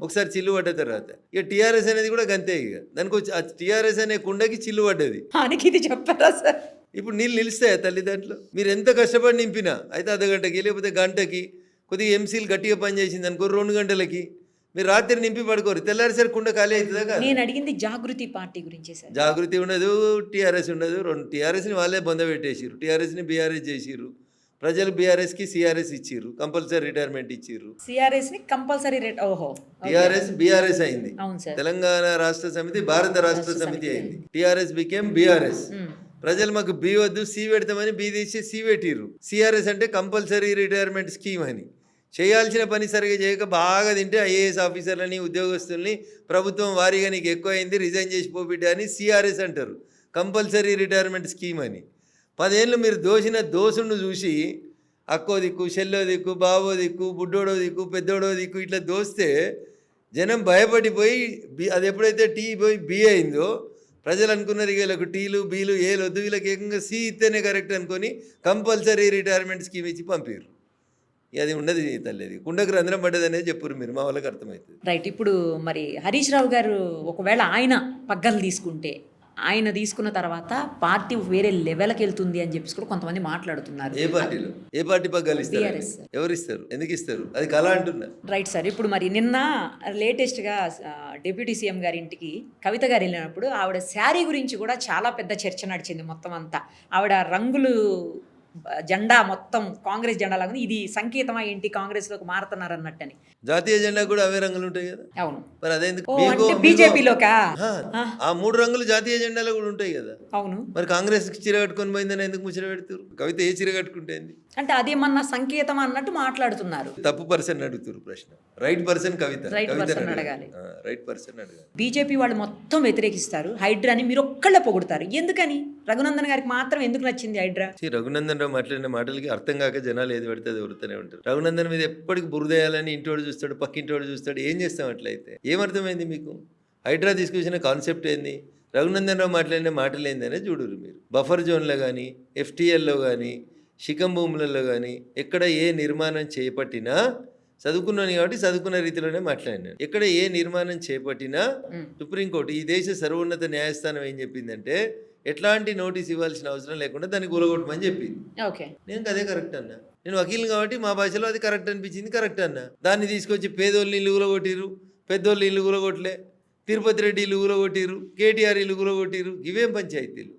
ఒకసారి చిల్లు పడ్డ తర్వాత. ఇక టీఆర్ఎస్ అనేది కూడా గంతే. ఇక దానికి టీఆర్ఎస్ అనే కుండకి చిల్లు పడ్డది. ఇది చెప్పారా సార్? ఇప్పుడు నీళ్ళు నిలుస్తాయా తల్లి దాంట్లో? మీరు ఎంత కష్టపడి నింపినా అయితే అర్ధగంటకి లేకపోతే గంటకి, కొద్దిగా ఎంసీలు గట్టిగా పనిచేసింది అనుకో 2 గంటలకి, మీరు రాత్రి నింపి పడుకోరు, తెల్లారిసరి కుండ ఖాళీ అవుతుందా కాదు? నేను అడిగింది జాగృతి పార్టీ గురించి సార్. జాగృతి ఉండదు, టీఆర్ఎస్ ఉండదు. టీఆర్ఎస్ని వాళ్ళే బొందబెట్టేసిర్రు, టీఆర్ఎస్ని బీఆర్ఎస్ చేసిర్రు. ప్రజలు బీఆర్ఎస్కి సిఆర్ఎస్ ఇచ్చిర్రు, కంపల్సరీ రిటైర్మెంట్ ఇచ్చిర్రు. సిఆర్ఎస్ని కంపల్సరీ టీఆర్ఎస్ బీఆర్ఎస్ అయింది. తెలంగాణ రాష్ట్ర సమితి భారత రాష్ట్ర సమితి అయింది. TRS became BRS. ప్రజలు మాకు బి వద్దు సి పెడతామని బి తీసి సి పెట్టిర్రు. సిఆర్ఎస్ అంటే కంపల్సరీ రిటైర్మెంట్ స్కీమ్ అని. చేయాల్సిన పని సరిగా చేయక బాగా తింటే ఐఏఎస్ ఆఫీసర్లని, ఉద్యోగస్తుల్ని ప్రభుత్వం వారీగా నీకు ఎక్కువ అయింది రిజైన్ చేసి పోబిడ్డా అని సిఆర్ఎస్ అంటారు, కంపల్సరీ రిటైర్మెంట్ స్కీమ్ అని. 10 ఏళ్ళు మీరు దోసిన దోసును చూసి అక్కో దిక్కు, చెల్లో దిక్కు, బావో దిక్కు, బుడ్డోడో దిక్కు, పెద్దోడో దిక్కు ఇట్లా దోస్తే జనం భయపడిపోయి అది ఎప్పుడైతే టీ పోయి బి అయిందో ప్రజలు అనుకున్నారు వీళ్ళకు టీలు బీలు ఏలు వద్దు, వీళ్ళకి ఏకంగా సి ఇస్తేనే కరెక్ట్ అనుకొని కంపల్సరీ రిటైర్మెంట్ స్కీమ్ ఇచ్చి పంపారు. అది ఉండదు తల్లి, అది కుండకు రంధ్రం పడ్డది అనేది చెప్పారు మీరు, మా వాళ్ళకి అర్థమవుతుంది. రైట్. ఇప్పుడు మరి హరీష్ రావు గారు ఒకవేళ ఆయన పగ్గలు తీసుకుంటే ఆయన తీసుకున్న తర్వాత పార్టీ వేరే లెవెల్కి వెళ్తుంది అని చెప్పేసి కూడా కొంతమంది మాట్లాడుతున్నారు. ఏ పార్టీలో ఏ పార్టీ పగ్గాలు ఇస్తారు? BRS. ఎవరు ఇస్తారు? ఎందుకు ఇస్తారు? అది కళ అంటున్నా. Right sir. ఇప్పుడు మరి నిన్న లేటెస్ట్గా డిప్యూటీ సీఎం గారి ఇంటికి కవిత గారు వెళ్ళినప్పుడు ఆవిడ శారీ గురించి కూడా చాలా పెద్ద చర్చ నడిచింది. మొత్తం అంతా ఆవిడ రంగులు జెండా మొత్తం కాంగ్రెస్ జెండా లాగా ఇది సంకేతమా ఏంటి కాంగ్రెస్లోకి మారుతున్నారు అన్నట్టని. జాతీయ జెండా కూడా అవే రంగులు ఉంటాయి కదా. అవును. మరి అదేందుకు? ఓ, అంటే బీజేపీలోకా? ఆ 3 రంగులు జాతీయ జెండాలో కూడా ఉంటాయి కదా. అవును. మరి కాంగ్రెస్ చీర కట్టుకొని పోయిందని ఎందుకు ముచ్చట పెడుతున్నారు? కవిత ఏ చీర కట్టుకుంటేంది? అంటే అదేమన్నా సంకేతం అన్నట్టు మాట్లాడుతున్నారు. తప్పు పర్సన్ అడుగుతారు ప్రశ్న. రైట్ పర్సన్ కవిత. రైట్ పర్సన్ అడగాలి. రైట్ పర్సన్ అడగాలి. బీజేపీ వాళ్ళు మొత్తం వ్యతిరేకిస్తారు హైడ్రాని, మీరు ఒక్కళ్ళే పొగుడుతారు. ఎందుకని? రఘునందన్ గారికి మాత్రం ఎందుకు నచ్చింది హైడ్రా? రఘునందన్ రావు మాట్లాడిన మాటలకి అర్థం కాక జనాలు ఏది పడితే అది వరుతూనే ఉంటారు. రఘునందన్ మీద ఎప్పటికి బురదేయాలని ఇంటోడు చూస్తాడు, పక్కింటోడు చూస్తాడు. ఏం చేస్తాం అట్లయితే? ఏమర్థమైంది మీకు? హైడ్రా తీసుకొచ్చిన కాన్సెప్ట్ ఏంది? రఘునందన్ రావు మాట్లాడిన మాటలు ఏందనే చూడురు మీరు. బఫర్ జోన్లో కానీ, FTLలో కానీ, శిఖం భూములలో కానీ ఎక్కడ ఏ నిర్మాణం చేపట్టినా, చదువుకున్నాను కాబట్టి చదువుకున్న రీతిలోనే మాట్లాడినాను, ఎక్కడ ఏ నిర్మాణం చేపట్టినా సుప్రీంకోర్టు, ఈ దేశ సర్వోన్నత న్యాయస్థానం ఏం చెప్పిందంటే ఎట్లాంటి నోటీస్ ఇవ్వాల్సిన అవసరం లేకుండా దాన్ని కూలగొట్టమని చెప్పింది. ఓకే, నేను అదే కరెక్ట్ అన్నా. నేను వకీల్ని కాబట్టి మా భాషలో అది కరెక్ట్ అనిపించింది, కరెక్ట్ అన్నా. దాన్ని తీసుకొచ్చి పేదోళ్ళని ఇల్లు కూలగొట్టిరు, పెద్దోళ్ళు ఇల్లు కూలగొట్టలే, తిరుపతి రెడ్డి ఇల్లు కూలగొట్టిరు, KTR ఇల్లు కూలగొట్టిరు. ఇవేం పంచాయతీలు?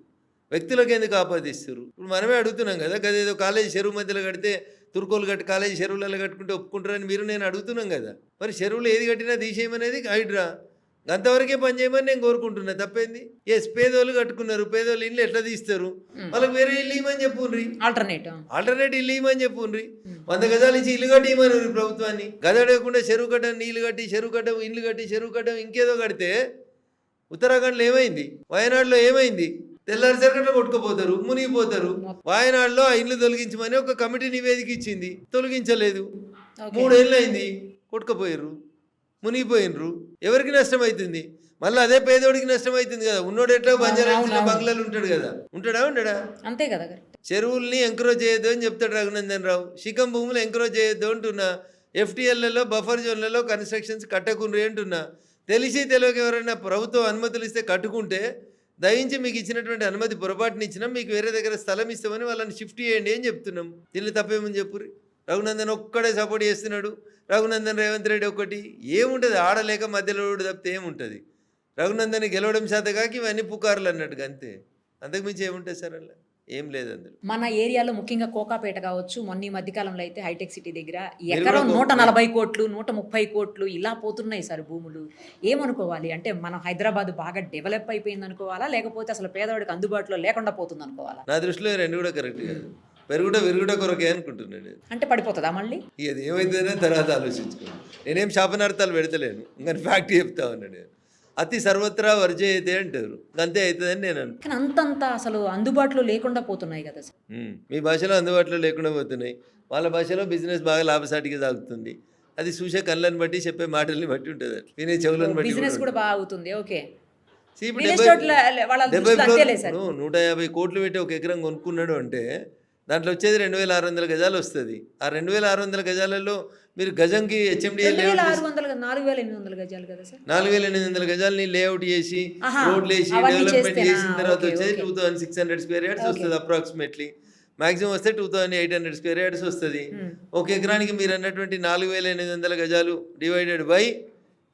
వ్యక్తులకు ఎందుకు ఆపాదిస్తారు? ఇప్పుడు మనమే అడుగుతున్నాం కదా, గదేదో కాలేజీ చెరువు మధ్యలో కడితే తుర్కోలు కట్టి కాలేజీ చెరువులలో కట్టుకుంటే ఒప్పుకుంటారని మీరు నేను అడుగుతున్నాం కదా. మరి చెరువులు ఏది కట్టినా తీసేయమనేది హైడ్రా. అంతవరకే పని చేయమని నేను కోరుకుంటున్నా. తప్పేంది? పేదోళ్ళు కట్టుకున్నారు, పేదోళ్ళు ఇల్లు ఎట్లా తీస్తారు? వాళ్ళకి వేరే ఇల్లు ఇవ్వమని చెప్పుండ్రి, ఆల్టర్నేట్ ఇల్లు ఇవ్వమని చెప్పుండ్రి. 100 గజాలు ఇచ్చి ఇల్లు కట్టి ఇవ్వమని ప్రభుత్వాన్ని. గద అడగకుండా చెరువు కట్టం, నీళ్లు కట్టి చెరువు కట్టం, ఇల్లు కట్టి చెరువు కట్టం, ఇంకేదో కడితే ఉత్తరాఖండ్లో ఏమైంది, వయనాడులో ఏమైంది? తెల్లారి సరికట్లా కొట్టుకుపోతారు, మునిగిపోతారు. వాయనాడులో ఆ ఇల్లు తొలగించమని ఒక కమిటీ నివేదిక ఇచ్చింది, తొలగించలేదు. 3 ఏళ్ళు అయింది, కొట్టుకుపోయారు, మునిగిపోయినరు. ఎవరికి నష్టం అవుతుంది? మళ్ళీ అదే పేదోడికి నష్టం అవుతుంది కదా. ఉన్నోడు ఎట్లా బంజారా బంగ్లాలు ఉంటాడు కదా, ఉండడా? అంతే కదా. చెరువుల్ని ఎంకరేజ్ చేయొద్దు అని చెప్తాడు రఘునందన్ రావు. శిఖం భూములు ఎంకరేజ్ చేయొద్దు అంటున్నా. FTLలలో బఫర్ జోన్లలో కన్స్ట్రక్షన్స్ కట్టకుండ్రి అంటున్నా. తెలిసి తెలియక ఎవరైనా ప్రభుత్వం అనుమతులు ఇస్తే కట్టుకుంటే దయించి మీకు ఇచ్చినటువంటి అనుమతి పొరపాటుని ఇచ్చినా మీకు వేరే దగ్గర స్థలం ఇస్తామని వాళ్ళని షిఫ్ట్ చేయండి అని చెప్తున్నాం. దీన్ని తప్పేమని చెప్పుర్రి. రఘునందన్ ఒక్కడే సపోర్ట్ చేస్తున్నాడు. రఘునందన్ రేవంత్ రెడ్డి ఒక్కటి ఏముంటుంది? ఆడలేక మధ్యలో తప్పితే ఏముంటుంది? రఘునందన్ గెలవడం శాతగాకి ఇవన్నీ పుకార్లు అన్నట్టుగా, అంతే. అంతకుమించి ఏముంటుంది సార్? అలా ఏం లేదు అందులో. మన ఏరియాలో ముఖ్యంగా కోకాపేట కావచ్చు, మొన్న ఈ మధ్యకాలంలో అయితే హైటెక్ సిటీ దగ్గర ఎకరం 140 కోట్లు 130 కోట్లు ఇలా పోతున్నాయి సార్ భూములు. ఏమనుకోవాలి? అంటే మనం హైదరాబాద్ బాగా డెవలప్ అయిపోయింది అనుకోవాలా, లేకపోతే అసలు పేదవాడికి అందుబాటులో లేకుండా పోతుంది అనుకోవాలా? నా దృష్టిలో రెండు కూడా కరెక్ట్ కాదు. విరుగుట కొరకే అనుకుంటున్నాను. అంటే పడిపోతుందా మళ్ళీ? ఇది ఏమైతుందనే తర్వాత ఆలోచించుకోండి. నేనేం శాపనార్థాలు పెడతలేను, ఇంకా ఫ్యాక్ట్ చెప్తా ఉన్నాను. అతి సర్వత్రా వర్జయతే అంటారు, అంతే అవుతుందని నేను అనుకుంటున్నాను. కానీ అంతంత అసలు అందుబాటులో లేకుండా పోతున్నాయి కదా సార్. మీ భాషలో అందుబాటులో లేకుండా పోతున్నాయి, వాళ్ళ భాషలో బిజినెస్ బాగా లాభసాటిగా సాగుతుంది. అది చూసే కళ్ళని బట్టి, చెప్పే మాటల్ని బట్టి ఉంటుంది, వినే చెవులను బట్టి. బిజినెస్ కూడా బాగా అవుతుంది. ఓకే, 150 కోట్లు పెట్టి ఒక ఎకరం కొనుక్కున్నాడు అంటే దాంట్లో వచ్చేది 2600 గజాలు వస్తుంది. ఆ 2600 గజాలలో మీరు గజంకి HMDL 4,800 గజాలు కదా సార్. 4,800 గజాలని లేఅవుట్ చేసి రోడ్లు వేసి డెవలప్మెంట్ చేసిన తర్వాత వచ్చేది 2600 స్క్వేర్ యార్డ్స్ వస్తుంది అప్రాక్సిమేట్లీ. మాక్సిమం వస్తే 2800 స్క్వేర్ యార్డ్స్ వస్తుంది. ఒక ఎకరానికి మీరు అన్నటువంటి 4,800 గజాలు డివైడెడ్ బై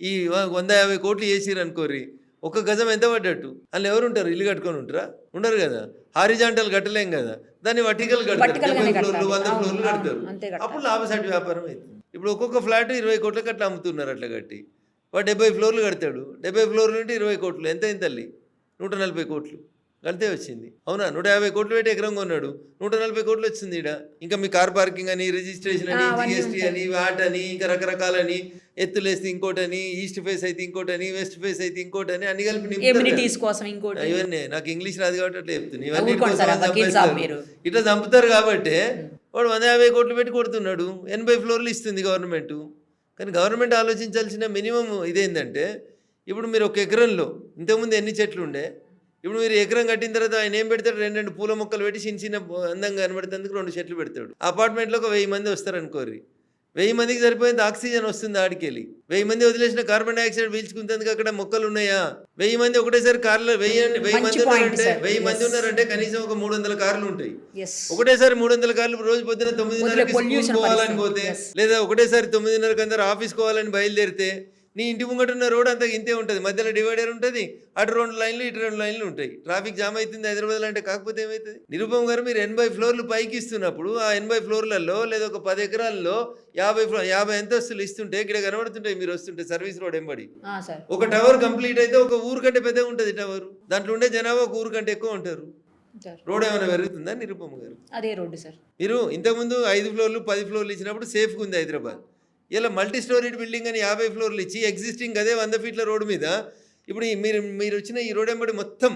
ఈ 150 కోట్లు వేసిరు అనుకోరి, ఒక గజం ఎంత పడ్డట్టు? అందులో ఎవరు ఉంటారు? ఇల్లు కట్టుకొని ఉంటారా? ఉండరు కదా. హారిజాంటల్ కట్టలేం కదా, దాన్ని వర్టికల్ కడతారు. 70 ఫ్లోర్లు 100 ఫ్లోర్లు కడతారు. అప్పుడు లాభసాటి వ్యాపారం అవుతుంది. ఇప్పుడు ఒక్కొక్క ఫ్లాట్ 20 కోట్లకి అట్లా అమ్ముతున్నారు. అట్లా కట్టి వాడు 70 ఫ్లోర్లు కడతాడు. 70 ఫ్లోర్లు నుండి 20 కోట్లు ఎంత అయింది తల్లి? 140 కోట్లు కలితే వచ్చింది. అవునా? 150 కోట్లు పెట్టి ఎకరం కొన్నాడు, 140 కోట్లు వచ్చింది. ఇక్కడ ఇంకా మీ కార్ పార్కింగ్ అని, రిజిస్ట్రేషన్ అని, GST అని, వాట్ అని, ఇంకా రకరకాలని, ఎత్తులేస్తే ఇంకోటని, ఈస్ట్ ఫేస్ అయితే ఇంకోటని, వెస్ట్ ఫేస్ అయితే ఇంకోటని, అన్ని కలిపి ఇవన్నీ నాకు ఇంగ్లీష్ రాదు కాబట్టి అట్లా చెప్తుంది. ఇవన్నీ ఇట్లా చంపుతారు కాబట్టి వాడు 150 కోట్లు పెట్టి కొడుతున్నాడు. 80 ఫ్లోర్లు ఇస్తుంది గవర్నమెంట్. కానీ గవర్నమెంట్ ఆలోచించాల్సిన మినిమం ఇదేంటంటే, ఇప్పుడు మీరు ఒక ఎకరంలో ఇంతకుముందు ఎన్ని చెట్లు ఉండే, ఇప్పుడు మీరు ఎకరం కట్టిన తర్వాత ఆయన ఏం పెడతాడు? 2 పూల మొక్కలు పెట్టి చిన్న చిన్న అందంగా కనబడేందుకు 2 చెట్లు పెడతాడు. అపార్ట్మెంట్లో ఒక 1000 మంది వస్తారు అనుకోర్రి. 1000 మందికి సరిపోయేంత ఆక్సిజన్ వస్తుంది ఆడికెళ్ళి. 1000 మంది వదిలేసిన కార్బన్ డైఆక్సైడ్ పీల్చుకుంటేందుకు అక్కడ మొక్కలు ఉన్నాయా? 1000 మంది ఒకటేసారి కార్లో 1000 మంది ఉన్నారంటే 1000 మంది ఉన్నారంటే కనీసం ఒక 300 కార్లు ఉంటాయి. ఎస్ ఒకటేసారి 300 కార్లు రోజు పొద్దున 9:30కి pollution స్కూల్ పోవాలని పరిస్థితి. పోతే, Yes. లేదా ఒకటేసారి 9:30కి అందరు ఆఫీస్కి పోవాలని బయలుదేరితే నీ ఇంటి ముంగట ఉన్న రోడ్ అంతా ఇంతే ఉంటుంది. మధ్యలో డివైడర్ ఉంటుంది, అటు 2 లైన్లు ఇటు 2 లైన్లు ఉంటాయి. ట్రాఫిక్ జామ్ అవుతుంది హైదరాబాద్ అంటే. కాకపోతే ఏమవుతుంది? నిరుపమ్ గారు మీరు 80 ఫ్లోర్లు పైకి ఇస్తున్నప్పుడు ఆ 80 ఫ్లోర్లలో లేదా ఒక 10 ఎకరాల్లో 50 అంతస్తులు ఇస్తుంటే ఇక్కడ కనబడుతుంటాయి మీరు వస్తుంటే సర్వీస్ రోడ్ ఎంబడి. సార్ ఒక టవర్ కంప్లీట్ అయితే ఒక ఊరు కంటే పెద్దగా ఉంటుంది టవర్. దాంట్లో ఉండే జనాభా ఒక ఊరు కంటే ఎక్కువ ఉంటారు. రోడ్ ఏమైనా పెరుగుతుందా నిరుపమ్ గారు? అదే రోడ్డు సార్. మీరు ఇంతకుముందు 5 ఫ్లోర్లు 10 ఫ్లోర్లు ఇచ్చినప్పుడు సేఫ్గా ఉంది హైదరాబాద్. ఇలా మల్టీ స్టోరీడ్ బిల్డింగ్ అని 50 ఫ్లోర్లు ఇచ్చి ఎగ్జిస్టింగ్ అదే 100 ఫీట్ల రోడ్డు మీద ఇప్పుడు మీరు వచ్చిన ఈ రోడ్ ఎంబడి మొత్తం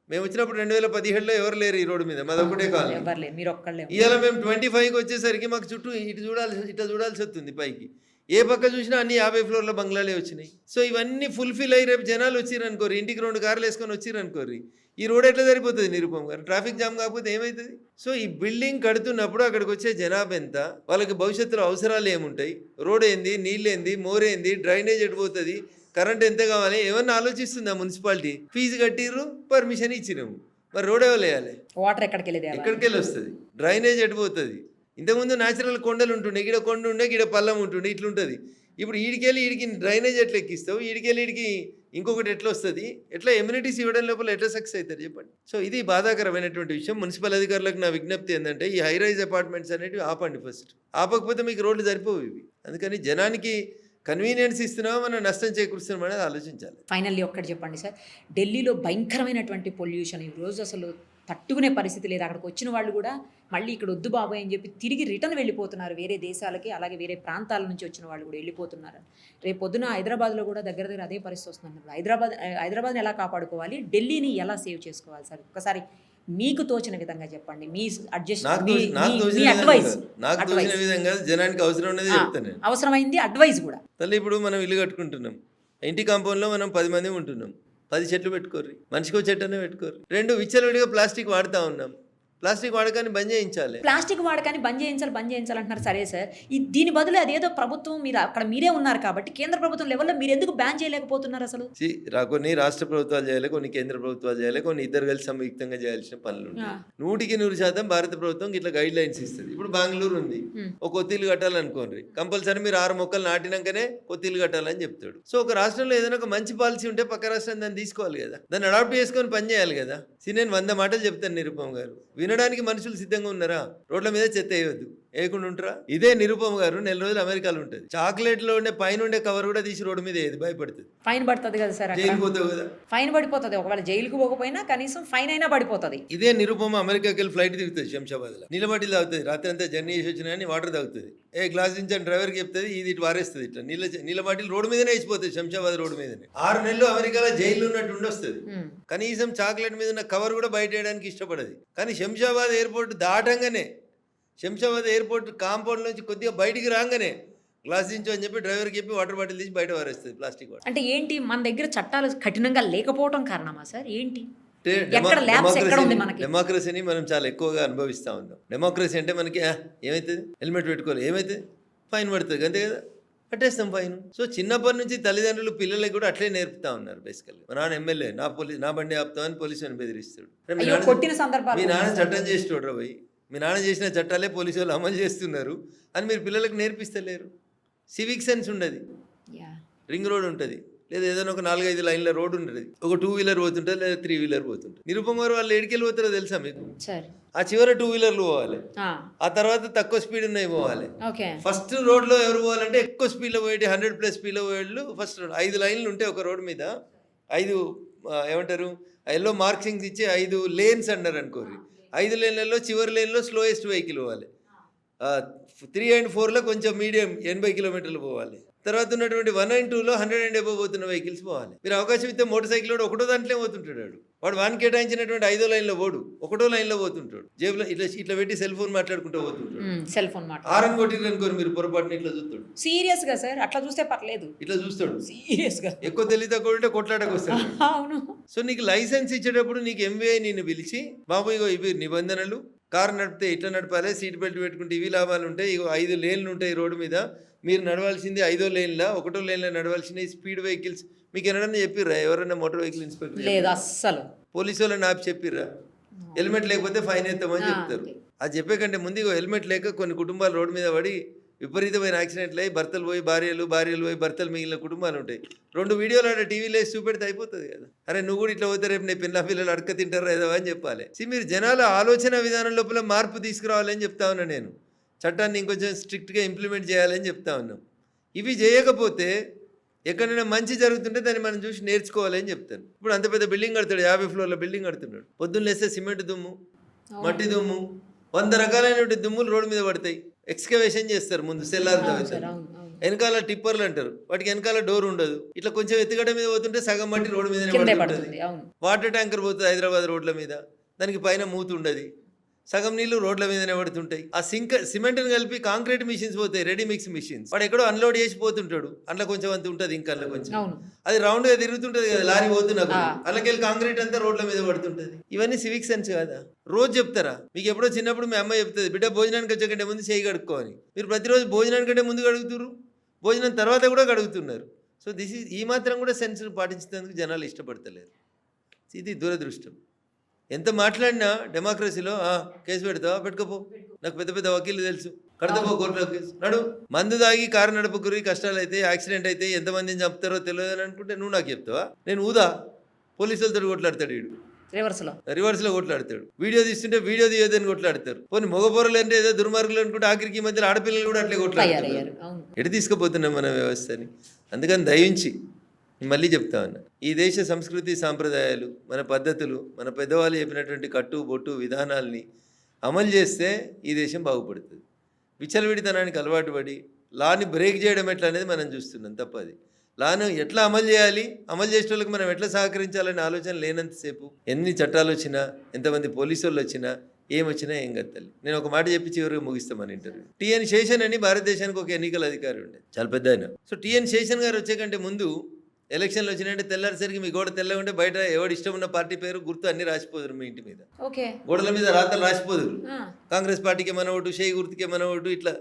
మేము వచ్చినప్పుడు 2017లో ఎవరు లేరు ఈ రోడ్డు మీద, మాది ఒకటే కాలనీ. ఎవరు లేరు, మీరు ఒక్కళ్ళే. ఇవాళ మేము 25కి వచ్చేసరికి మాకు చుట్టూ ఇట్లా చూడాల్సి వస్తుంది పైకి. ఏ పక్క చూసినా అన్ని 50 ఫ్లోర్ల బంగ్లాలే వచ్చినాయి. సో ఇవన్నీ ఫుల్ఫిల్ అయ్యి రేపు జనాలు వచ్చిరనుకోరు, ఇంటికి 2 కార్లు వేసుకొని వచ్చిరనుకోరు, ఈ రోడ్ ఎట్లా సరిపోతుంది నిరుపమ్ గారు? ట్రాఫిక్ జామ్ కాకపోతే ఏమవుతుంది? సో ఈ బిల్డింగ్ కడుతున్నప్పుడు అక్కడికి వచ్చే జనాభా ఎంత, వాళ్ళకి భవిష్యత్తులో అవసరాలు ఏముంటాయి, రోడ్ ఏంది, నీళ్ళు ఏంది, మోరేంది, డ్రైనేజ్ ఎడిపోతుంది, కరెంట్ ఎంత కావాలి, ఏమన్నా ఆలోచిస్తుందా మున్సిపాలిటీ? ఫీజు కట్టిర్రు, పర్మిషన్ ఇచ్చినాము, మరి రోడ్ ఎవరు వేయాలి? వాటర్ ఎక్కడికి వెళ్ళేది? ఎక్కడికి వెళ్ళి వస్తుంది? డ్రైనేజ్ ఎడిపోతుంది. ఇంతకుముందు న్యాచురల్ కొండలు ఉంటుండే, గిడ కొండ ఉండే, గిడ పల్లం ఉంటుండే, ఇట్లుంటుంది. ఇప్పుడు ఈడికెళ్ళి ఈడికి డ్రైనేజ్ ఎట్లా ఎక్కిస్తావు, ఈడికెళ్ళి ఈడికి ఇంకొకటి ఎట్లా వస్తుంది, ఎట్లా ఎమ్యూనిటీస్ ఇవ్వడం లోపల ఎట్లా సక్సెస్ అవుతారు చెప్పండి. సో ఇది బాధాకరమైనటువంటి విషయం. మున్సిపల్ అధికారులకు నా విజ్ఞప్తి ఏంటంటే ఈ హై రైజ్ అపార్ట్మెంట్స్ అనేవి ఆపండి ఫస్ట్. ఆపకపోతే మీకు రోడ్లు సరిపోవు ఇవి. అందుకని జనానికి కన్వీనియన్స్ ఇస్తున్నామా మనం నష్టం చేకూరుస్తున్నాం అనేది ఆలోచించాలి. ఫైనల్లీ ఒక్కటి చెప్పండి సార్, ఢిల్లీలో భయంకరమైనటువంటి పొల్యూషన్ ఈరోజు అసలు తట్టుకునే పరిస్థితి లేదు. అక్కడికి వచ్చిన వాళ్ళు కూడా మళ్ళీ ఇక్కడ వద్దు బాబాయ్ అని చెప్పి తిరిగి రిటర్న్ వెళ్ళిపోతున్నారు వేరే దేశాలకి, అలాగే వేరే ప్రాంతాల నుంచి వచ్చిన వాళ్ళు కూడా వెళ్ళిపోతున్నారు. రేపు పొద్దున హైదరాబాద్లో కూడా దగ్గర అదే పరిస్థితి వస్తున్నారు. హైదరాబాద్ని ఎలా కాపాడుకోవాలి, ఢిల్లీని ఎలా సేవ్ చేసుకోవాలి సార్? ఒకసారి మీకు తోచిన విధంగా చెప్పండి. మీ తోచిన విధంగా జనానికి అవసరం ఉన్నది చెప్తాను. అవసరమైంది అడ్వైస్ కూడా. తల్లి ఇప్పుడు మనం ఇల్లు కట్టుకుంటున్నాం, ఇంటి కాంపౌండ్లో మనం 10 మంది ఉంటున్నాం, 10 చెట్లు పెట్టుకోర్రి, మనిషికో చెట్టు అనే పెట్టుకోర్రి. 2 విచ్చలవిడిగా ప్లాస్టిక్ వాడుతూ ఉన్నాం, ప్లాస్టిక్ వాడకాన్ని బంద్ చేయించాలి. ప్లాస్టిక్ వాడకాన్ని బంద్ చేయించాలి అంటున్నారు. సరే సార్, దీని బదులు అదేదో ప్రభుత్వం, మీరు అక్కడ మీరే ఉన్నారు కాబట్టి కేంద్ర ప్రభుత్వం లెవెల్లో మీరు ఎందుకు బ్యాన్ చేయలేకపోతున్నారు అసలు? కొన్ని రాష్ట్ర ప్రభుత్వాలు చేయాలి, కొన్ని కేంద్ర ప్రభుత్వాలు చేయాలి, కొన్ని ఇద్దరు కలిసి సంయుక్తంగా చేయాల్సిన పనులు ఉంటాయి. 100% భారత ప్రభుత్వం ఇట్లా గైడ్ లైన్స్ ఇస్తుంది. ఇప్పుడు బెంగళూరు ఉంది, ఒక కొత్తిల్లు కట్టాలనుకోండి, కంపల్సరీ మీరు 6 మొక్కలు నాటినాకనే కొత్తిల్లు కట్టాలని చెప్తాడు. సో ఒక రాష్ట్రంలో ఏదైనా ఒక మంచి పాలసీ ఉంటే పక్క రాష్ట్రం దాన్ని తీసుకోవాలి కదా, దాన్ని అడాప్ట్ చేసుకొని పని చేయాలి కదా. నేను 100 మాటలు చెప్తాను నిరుపమ్ గారు, వినడానికి మనుషులు సిద్ధంగా ఉన్నారా? రోడ్ల మీద చెత్త వేయవద్దు, వేయకుండా ఉంటారా? ఇదే నిరుపమ్ గారు 4 రోజులు అమెరికాలో ఉంటుంది, చాక్లెట్ లో ఉండే పైన ఉండే కవర్ కూడా తీసి రోడ్డు మీద ఏది భయపడుతుంది. ఫైన్ పడుతుంది కదా సార్, జైలు పోతావు కదా. ఫైన్ పడిపోతుంది, ఒకవేళ జైలుకు పోకపోయినా కనీసం ఫైన్ అయినా పడిపోతుంది. ఇదే నిరుపమ అమెరికాకి వెళ్ళి ఫ్లైట్ దిగుతుంది, శంషాబాద్ లో నిలబడి తాగుతుంది, రాత్రి అంతా జర్నీ చేసి వచ్చినా వాటర్ తాగుతుంది, గ్లాస్ నుంచి డ్రైవర్కి చెప్తుంది, ఇది ఇటు వారేస్తుంది, ఇట్లా నీళ్ళ బాటిల్ రోడ్డు మీదనే వేసిపోతుంది, శంషాబాద్ రోడ్డు మీదనే. 6 నెలలు అమెరికాలో జైలు ఉన్నట్టు ఉండొస్తుంది. కనీసం చాక్లెట్ మీద ఉన్న కవర్ కూడా బయట వేయడానికి ఇష్టపడదు. కానీ శంషాబాద్ ఎయిర్పోర్ట్ దాటంగానే, శంషాబాద్ ఎయిర్పోర్ట్ కాంపౌండ్ నుంచి కొద్దిగా బయటికి రాగానే గ్లాస్ దించు అని చెప్పి డ్రైవర్కి చెప్పి వాటర్ బాటిల్ తీసి బయట వారేస్తుంది, ప్లాస్టిక్ వాటర్. అంటే ఏంటి, మన దగ్గర చట్టాలు కఠినంగా లేకపోవడం కారణమా సార్? ఏంటి డెమోక్రసీని మనం చాలా ఎక్కువగా అనుభవిస్తూ ఉన్నాం. డెమోక్రసీ అంటే మనకి ఏమవుతుంది, హెల్మెట్ పెట్టుకోవాలి, ఏమవుతుంది, ఫైన్ పడుతుంది, అంతే కదా, కట్టేస్తాం ఫైన్. సో చిన్నప్పటి నుంచి తల్లిదండ్రులు పిల్లలకి కూడా అట్లే నేర్పుతా ఉన్నారు. బేసికల్గా మా నాన్న ఎమ్మెల్యే, నా బండి ఆపుతామని పోలీసుని బెదిరిస్తాడు. మీ నాన్న చట్టం చేసేటోడు పోయి, మీ నాన్న చేసిన చట్టాలే పోలీసు వాళ్ళు అమలు చేస్తున్నారు అని మీరు పిల్లలకు నేర్పిస్తలేరు. సివిక్ సెన్స్ ఉండదు. రింగ్ రోడ్ ఉంటుంది, లేదా ఏదైనా ఒక 4-5 లైన్ల రోడ్డు ఉంటుంది, ఒక 2 వీలర్ పోతుంటుంది, లేదా 3 వీలర్ పోతుంటుంది. నిరుపమ్ గారు వాళ్ళు ఎడికెళ్ళి పోతారో తెలుసా మీకు? ఆ చివర 2 వీలర్లు పోవాలి, ఆ తర్వాత తక్కువ స్పీడ్ ఉన్నాయి పోవాలి. ఫస్ట్ రోడ్లో ఎవరు పోవాలంటే ఎక్కువ స్పీడ్లో పోయేటి 100+ స్పీడ్లో పోయేళ్ళు ఫస్ట్ రోడ్. 5 లైన్లు ఉంటాయి ఒక రోడ్డు మీద, 5 ఏమంటారు ఎల్లో మార్కింగ్స్ ఇచ్చి 5 లేన్స్ అన్నారు అనుకోరు. 5 లేన్లలో చివరి లేన్లో స్లోయెస్ట్ వెహికల్ పోవాలి, 3 and 4లో కొంచెం మీడియం 80 కిలోమీటర్లు పోవాలి. తర్వాత ఉన్నటువంటి 1 and 2లో 100 and above పోతున్న వెహికల్స్ పోవాలి. మీరు అవకాశం ఇస్తే మోటార్ సైకిల్ వాడు ఒకటో దాంట్లో పోతుంటాడు, వాడు 1 కేటాయించినటువంటి 5వ లైన్లో పోడు, ఒకటో లైన్లో పోతుంటాడు, జేబులో ఇట్లా పెట్టి సెల్ ఫోన్ మాట్లాడుకుంటూ పోతుంటాడు. సెల్ ఫోన్ ఆరన్ కొట్టిరు అనుకోరు మీరు పొరపాటున ఇట్లా చూస్తాడు. సీరియస్ గా సార్, అట్లా చూస్తే పర్లేదు, ఇట్లా చూస్తాడు సీరియస్ గా. ఎక్కువ తెలివి తక్కువ ఉంటే కొట్లాటకు వస్తాడు. అవును. సో నీకు లైసెన్స్ ఇచ్చేటప్పుడు నీకు ఎంవీఐ నిన్ను పిలిచి, బాబు ఇగో ఇవి నిబంధనలు, కారు నడిపితే ఇట్లా నడపాలి, సీట్ బెల్ట్ పెట్టుకుంటే ఇవి లాభాలు ఉంటాయి, ఇగో 5 లేన్లు ఉంటాయి రోడ్డు మీద, మీరు నడవాల్సింది 5వ లేన్లా 1వ లేన్లో నడవాల్సిన స్పీడ్ వెహికల్స్ మీకు ఎవరైనా చెప్పిర్రా? ఎవరైనా మోటార్ వెహికల్ ఇన్స్పెక్టర్ లేదు అస్సలు. పోలీసు వాళ్ళని ఆపి చెప్పిర్రా? హెల్మెట్ లేకపోతే ఫైన్ వేస్తామని చెప్తారు. అది చెప్పే కంటే ముందు ఇగో హెల్మెట్ లేక కొన్ని కుటుంబాలు రోడ్డు మీద పడి విపరీతమైన యాక్సిడెంట్లు అయ్యి భర్తలు పోయి భార్యలు పోయి భర్తలు మిగిలిన కుటుంబాలు ఉంటాయి. 2 వీడియోలు ఆడ టీవీలో వేసి చూపెడితే అయిపోతుంది కదా. అరే నువ్వు కూడా ఇట్లా పోతే రేపు నీ పిల్లలు అడక తింటారా ఏదో అని చెప్పాలి. మీరు జనాల ఆలోచన విధానం లోపల మార్పు తీసుకురావాలని చెప్తా ఉన్నా నేను. చట్టాన్ని ఇంకొంచెం స్ట్రిక్ట్గా ఇంప్లిమెంట్ చేయాలని చెప్తా ఉన్నాం. ఇవి చేయకపోతే ఎక్కడైనా మంచి జరుగుతుంటే దాన్ని మనం చూసి నేర్చుకోవాలని చెప్తాను. ఇప్పుడు అంత పెద్ద బిల్డింగ్ కడతాడు, 50 ఫ్లోర్ల బిల్డింగ్ కడుతున్నాడు. పొద్దున్న లేస్తే సిమెంట్ దుమ్ము, మట్టి దుమ్ము, 100 రకాలైనటువంటి దుమ్ములు రోడ్డు మీద పడతాయి. ఎక్స్కవేషన్ చేస్తారు ముందు, సెల్లార్ తవ్వుతారు, వెనకాల టిప్పర్లు అంటారు, వాటికి వెనకాల డోర్ ఉండదు. ఇట్లా కొంచెం ఎత్తుగడ్డ మీద పోతుంటే సగం మట్టి రోడ్డు మీద పడుతుంది. వాటర్ ట్యాంకర్ పోతుంది హైదరాబాద్ రోడ్ల మీద, దానికి పైన మూత ఉండదు, సగం నీళ్లు రోడ్ల మీదనే పడుతుంటాయి. ఆ సిమెంట్ని కలిపి కాంక్రీట్ మిషన్స్ పోతాయి, రెడీ మిక్స్ మిషన్స్. వాడు ఎక్కడో అన్లోడ్ చేసి పోతుంటాడు, అందులో కొంచెం అంత ఉంటుంది, ఇంకా అందులో కొంచెం అది రౌండ్ గా తిరుగుతుంటది కదా లారీ పోతున్నప్పుడు, అందులోకెళ్ళి కాంక్రీట్ అంతా రోడ్ల మీద పడుతుంటది. ఇవన్నీ సివిక్ సెన్స్ కదా. రోజు చెప్తారా? మీకు ఎప్పుడో చిన్నప్పుడు మీ అమ్మ చెప్తుంది, బిడ్డ భోజనానికి వచ్చేకంటే ముందు చేయి కడుక్కోని. మీరు ప్రతిరోజు భోజనానికంటే ముందు కడుగుతున్నారు, భోజనం తర్వాత కూడా కడుగుతున్నారు. సో ఈ మాత్రం కూడా సెన్స్ పాటించేందుకు జనాలు ఇష్టపడతలేరు. ఇది దురదృష్టం. ఎంత మాట్లాడినా డెమోక్రసీలో కేసు పెడతావా, పెట్టుకోపో, నాకు పెద్ద పెద్ద వకీలు తెలుసు, కడతాపో కోర్టులో కేసు, నడు. మందు దాగి కారు నడపకురి, కష్టాలు అయితే యాక్సిడెంట్ అయితే ఎంతమందిని చంపుతారో తెలియదు అని అనుకుంటే నువ్వు నాకు చెప్తావా? నేను ఊదా పోలీసులతో కొట్లాడతాడు, వీడు రివర్స్లో కొట్లాడతాడు. వీడియో తీస్తుంటే వీడియో తీయదని కొట్లాడతారు. పోనీ మగపోరలు అంటే ఏదో దుర్మార్గులు అనుకుంటే ఆఖరికి ఈ మధ్యలో ఆడపిల్లలు కూడా అట్లే కొట్లాడతారు. ఎటు తీసుకుపోతున్నాం మన వ్యవస్థని? అందుకని దయించి మళ్ళీ చెప్తా ఉన్నా, ఈ దేశ సంస్కృతి సాంప్రదాయాలు, మన పద్ధతులు, మన పెద్దవాళ్ళు చెప్పినటువంటి కట్టు బొట్టు విధానాల్ని అమలు చేస్తే ఈ దేశం బాగుపడుతుంది. విచ్చలవిడితనానికి అలవాటు పడి లాని బ్రేక్ చేయడం ఎట్లా అనేది మనం చూస్తున్నాం. తప్పది. లాను ఎట్లా అమలు చేయాలి, అమలు చేసే వాళ్ళకి మనం ఎట్లా సహకరించాలనే ఆలోచన లేనంతసేపు ఎన్ని చట్టాలు వచ్చినా, ఎంతమంది పోలీసు వాళ్ళు వచ్చినా, ఏమొచ్చినా ఏం గత్తల్లి. నేను ఒక మాట చెప్పి చివరికి ముగిస్తామని ఇంటర్వ్యూ. టిఎన్ శేషన్ అని భారతదేశానికి ఒక ఎన్నికల అధికారి ఉండే, చాలా పెద్ద ఆయన. సో టిఎన్ శేషన్ గారు వచ్చే కంటే ముందు ఎలక్షన్లు వచ్చినాయంటే తెల్లారిసరికి మీ గోడ తెల్లగా ఉంటే బయట ఎవడు ఇష్టం ఉన్న పార్టీ పేరు గుర్తు అన్ని రాసిపోదురు మీ ఇంటి మీద, గోడల మీద రాతలు రాసిపోదురు. కాంగ్రెస్ పార్టీకి మన ఓటు, షేయి గుర్తుకే మన ఓటు, ఇట్లా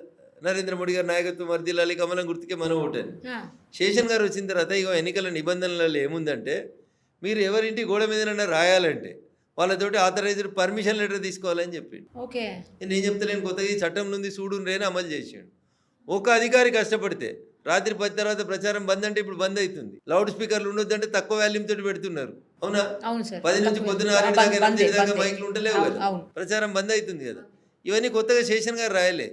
నరేంద్ర మోడీ గారి నాయకత్వం వర్ధిల్లాలి, కమలం గుర్తుకే మన ఓటు అని. శేషన్ గారు వచ్చిన తర్వాత ఇక ఎన్నికల నిబంధనలలో ఏముందంటే, మీరు ఎవరింటి గోడ మీదనన్నా రాయాలంటే వాళ్ళతోటి ఆథరైజ్డ్ పర్మిషన్ లెటర్ తీసుకోవాలని చెప్పిండు. నేను చెప్తలేను, కొత్తగా ఈ చట్టం నుండి చూడు రేని అమలు చేసిండు. ఒక అధికారి కష్టపడితే రాత్రి 10 తర్వాత ప్రచారం బంద్ అంటే ఇప్పుడు బంద్ అవుతుంది. లౌడ్ స్పీకర్లు ఉండొద్దంటే తక్కువ వాల్యూమ్ తోటి పెడుతున్నారు. అవునా? 10 నుంచి పొద్దున 6 దాకా 8 దాకా మైకులు ఉంటలేవు కదా, ప్రచారం బంద్ అవుతుంది కదా. ఇవన్నీ కొత్తగా శేషన్ గారు రాయలే,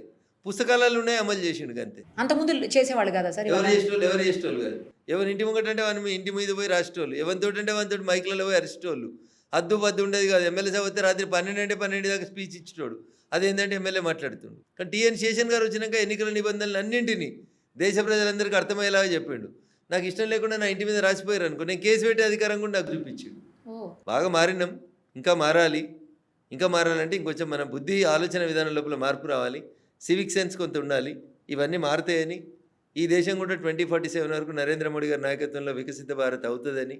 పుస్తకాలలో ఉన్నాయి, అమలు చేసిండు అంతే. అంతకుముందు చేసేవాళ్ళు కదా సార్, ఎవరు చేసేటోళ్ళు కాదు. ఎవరి ఇంటి ముంగట అంటే వాని ఇంటి మీద పోయి రాసేటోళ్ళు, ఎవరితోటి అంటే వానితోటి మైకులలో పోయి అరిచేటోళ్ళు. అద్దు ఉండేది కాదు. ఎమ్మెల్యే సభ వస్తే రాత్రి 12 అంటే 12 దాకా స్పీచ్ ఇచ్చేటోడు. అదేంటంటే ఎమ్మెల్యే మాట్లాడుతుండు. కానీ టిఎన్ శేషన్ గారు వచ్చినాక ఎన్నికల నిబంధనలు అన్నింటినీ దేశ ప్రజలందరికీ అర్థమయ్యేలాగా చెప్పిండు. నాకు ఇష్టం లేకుండా నా ఇంటి మీద రాసిపోయారు అనుకో, నేను కేసు పెట్టే అధికారం కూడా నాకు చూపించిండు. బాగా మారినాం, ఇంకా మారాలి. ఇంకా మారాలంటే ఇంకొంచెం మన బుద్ధి ఆలోచన విధానం లోపల మార్పు రావాలి, సివిక్ సెన్స్ కొంత ఉండాలి. ఇవన్నీ మారుతాయని, ఈ దేశం కూడా 2047 వరకు నరేంద్ర మోడీ గారి నాయకత్వంలో వికసిత భారత్ అవుతుందని,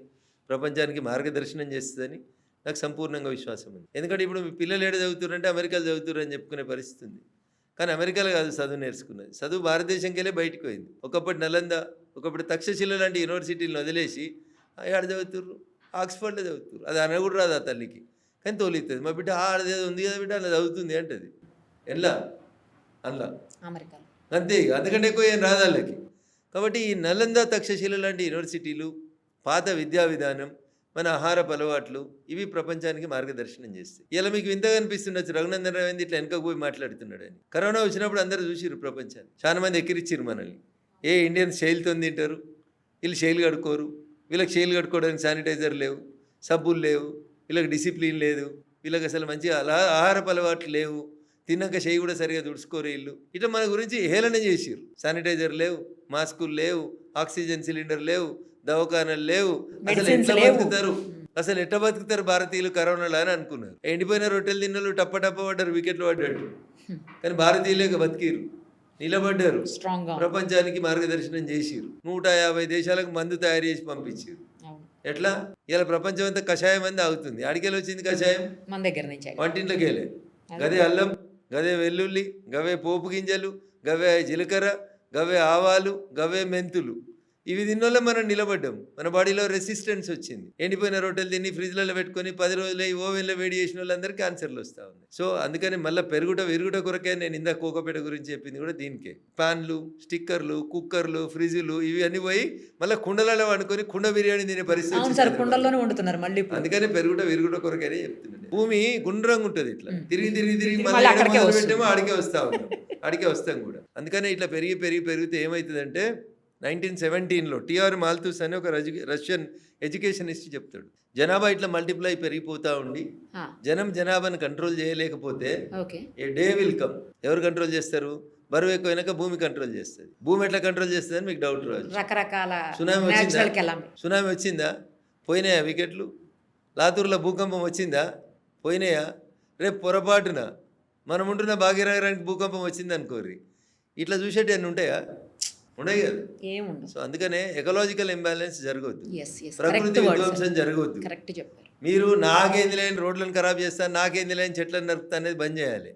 ప్రపంచానికి మార్గదర్శనం చేస్తుందని నాకు సంపూర్ణంగా విశ్వాసం ఉంది. ఎందుకంటే ఇప్పుడు మీ పిల్లలు ఏడ చదువుతారంటే అమెరికాలో చదువుతారు అని చెప్పుకునే పరిస్థితి ఉంది. కానీ అమెరికాలో కాదు చదువు నేర్చుకున్నది, చదువు భారతదేశంకి వెళ్ళే బయటకు పోయింది. ఒకప్పుడు నలంద, ఒకప్పుడు తక్షశిల లాంటి యూనివర్సిటీలను వదిలేసి ఆడ చదువుతుర్రు, ఆక్స్ఫర్డ్లో చదువుతుర్రు. అది అనకూడదు రాదు ఆ తల్లికి, కానీ తోలిస్తుంది. మా బిడ్డ ఆడదేదో ఉంది కదా బిడ్డ అలా చదువుతుంది అంటది. ఎలా అలా అమెరికాలో అంతే, అందుకంటే ఎక్కువ ఏం రాదు వాళ్ళకి. కాబట్టి ఈ నలంద, తక్షశిల లాంటి యూనివర్సిటీలు, పాత విద్యా విధానం, మన ఆహారపు అలవాట్లు, ఇవి ప్రపంచానికి మార్గదర్శనం చేస్తాయి. ఇలా మీకు వింతగా అనిపిస్తుండొచ్చు, రఘునందన్ రావు ఇట్లా వెనకకు పోయి మాట్లాడుతున్నాడు అని. కరోనా వచ్చినప్పుడు అందరూ చూసిరు ప్రపంచాన్ని, చాలా మంది ఎక్కిరిచ్చిరు మనల్ని. ఇండియన్స్ శైలితో తింటారు, వీళ్ళు శైలి కడుక్కోరు, వీళ్ళకి శైలి కడుక్కోవడానికి శానిటైజర్ లేవు, సబ్బులు లేవు, వీళ్ళకి డిసిప్లిన్ లేదు, వీళ్ళకి అసలు మంచి ఆహారపు అలవాట్లు లేవు, తిన్నాక చేయి కూడా సరిగా తుడుచుకోరు వీళ్ళు. ఇట్లా మన గురించి హేళన చేసిరు. శానిటైజర్ లేవు, మాస్కులు లేవు, ఆక్సిజన్ సిలిండర్ లేవు, దవాఖానాలు లేవు, అసలు ఎట్లా బతుకుతారు భారతీయులు కరోనాలో అని అనుకున్నారు. ఎండిపోయిన రొట్టెలు తిన్నలు టప్ప పడ్డారు, వికెట్లు పడ్డాడు. కానీ భారతీయులే బతికిరు, నిలబడ్డారు, ప్రపంచానికి మార్గదర్శనం చేసిరు. 150 దేశాలకు మందు తయారు చేసి పంపించారు. ఎట్లా ఇలా ప్రపంచం అంతా కషాయం అంతా అవుతుంది. అడికెళ్ళి వచ్చింది కషాయం మన దగ్గర నుంచి, వంటింట్లోకి వెళ్ళే. గదే అల్లం, గదే వెల్లుల్లి, గవే పోపు గింజలు, గవే జీలకర్ర, గవే ఆవాలు, గవే మెంతులు. ఇవి తిన్నోళ్ళ మనం నిలబడ్డాం. మన బాడీలో రెసిస్టెన్స్ వచ్చింది. ఎండిపోయిన రొట్టెలు తిని ఫ్రిడ్జ్లలో పెట్టుకొని 10 రోజులు ఓవెన్లో వేడి చేసిన వాళ్ళందరికీ క్యాన్సర్లు వస్తూ ఉన్నాయి. సో అందుకని మళ్ళీ విరుగుట కొరకే నేను ఇందాక కోకోపేట గురించి చెప్పింది కూడా దీనికే. ప్యాన్లు, స్టిక్కర్లు, కుక్కర్లు, ఫ్రిడ్జ్లు ఇవి అన్ని పోయి మళ్ళీ కుండలలో వండుకొని కుండ బిర్యానీ తినే పరిస్థితి. సార్ కుండల్లోనే వండుతున్నారు మళ్ళీ. అందుకని విరుగుట కొరకనే చెప్తున్నాను. భూమి గుండ్రంగా ఉంటుంది, ఇట్లా తిరిగి మళ్ళీ పెట్టామో ఆడికే వస్తాం కూడా. అందుకని ఇట్లా పెరిగితే ఏమవుతుందంటే 1917లో టిఆర్ మాల్తూస్ అని ఒక రష్యన్ ఎడ్యుకేషనిస్ట్ చెప్తాడు, జనాభా ఇట్లా మల్టిప్లై పెరిగిపోతూ ఉండి జనాభాను కంట్రోల్ చేయలేకపోతే ఏ డే విల్ కమ్. ఎవరు కంట్రోల్ చేస్తారు? బరువు ఎక్కువైనాక భూమి కంట్రోల్ చేస్తుంది. భూమి ఎట్లా కంట్రోల్ చేస్తుంది అని మీకు డౌట్ రాదు. రకరకాల సునామీ వచ్చిందా? పోయినాయా వికెట్లు? లాతూరులో భూకంపం వచ్చిందా? పోయినాయా? రేపు పొరపాటున మనం ఉంటున్న భాగ్యనగరానికి భూకంపం వచ్చింది అనుకోర్రి, ఇట్లా చూసేటి అన్నీ ఉంటాయా? ఉండవు కదా. ఏముండదు. సో అందుకనే ఎకలాజికల్ ఇంబ్యాలెన్స్ జరగవద్దు, ప్రకృతి విధ్వంసం జరగవద్దు. మీరు నాకేంది లేని రోడ్లను ఖరాబ్ చేస్తా, నాకేంది లేని చెట్లను నరుకుతా అనేది బంద్ చేయాలి.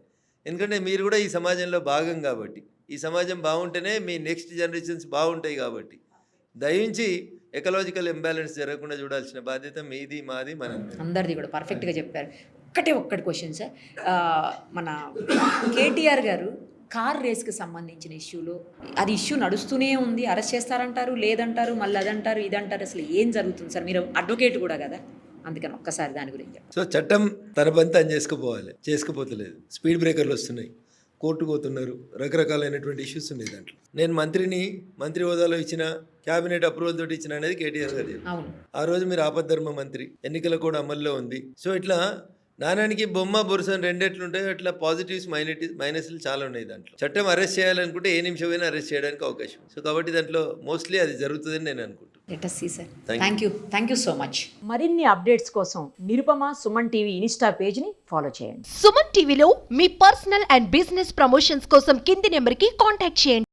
ఎందుకంటే మీరు కూడా ఈ సమాజంలో భాగం కాబట్టి, ఈ సమాజం బాగుంటేనే మీ నెక్స్ట్ జనరేషన్స్ బాగుంటాయి కాబట్టి దయించి ఎకలాజికల్ ఇంబ్యాలెన్స్ జరగకుండా చూడాల్సిన బాధ్యత మీది, మాది, అందరిది కూడా. పర్ఫెక్ట్గా చెప్పారు. ఒక్కటి క్వశ్చన్ సార్, మన కేటీఆర్ గారు కార్ రేస్కి సంబంధించిన ఇష్యూలో అది ఇష్యూ నడుస్తూనే ఉంది, అరెస్ట్ చేస్తారంటారు, లేదంటారు, మళ్ళీ అదంటారు, ఇదంటారు. అసలు ఏం జరుగుతుంది సార్? మీరు అడ్వకేట్ కూడా కదా, అందుకని ఒక్కసారి దాని గురించి. సో చట్టం తన పని తను చేసుకుపోతలేదు. స్పీడ్ బ్రేకర్లు వస్తున్నాయి, కోర్టుకు పోతున్నారు, రకరకాలైనటువంటి ఇష్యూస్ ఉన్నాయి దాంట్లో. నేను మంత్రి హోదాలో ఇచ్చిన క్యాబినెట్ అప్రూవల్ తోటి ఇచ్చిన అనేది కేటీఆర్ గారు. ఆ రోజు మీరు ఆపద్ధర్మ మంత్రి, ఎన్నికల కూడా అమల్లో ఉంది. సో ఇట్లా నాణానికి బొమ్మ బొరుసు అని రెండెట్లుంటాయి, అట్లా పాజిటివ్స్ మైనస్లు చాలా ఉన్నాయి దాంట్లో. చట్టం అరెస్ట్ చేయాలనుకుంటే ఏ నిమిషమైనా అరెస్ట్ చేయడానికి అవకాశం. సో కాబట్టి దాంట్లో మోస్ట్లీ అది జరుగుతుందని నేను అనుకుంటున్నాను. Thank you so much. మరిన్ని అప్డేట్స్ కోసం నిరుపమ సుమన్ టీవీ ఇన్స్టా పేజ్ని ఫాలో చేయండి. సుమన్ టీవీలో మీ పర్సనల్ అండ్ బిజినెస్ ప్రమోషన్స్ కోసం కింది నెంబర్కి కాంటాక్ట్ చేయండి.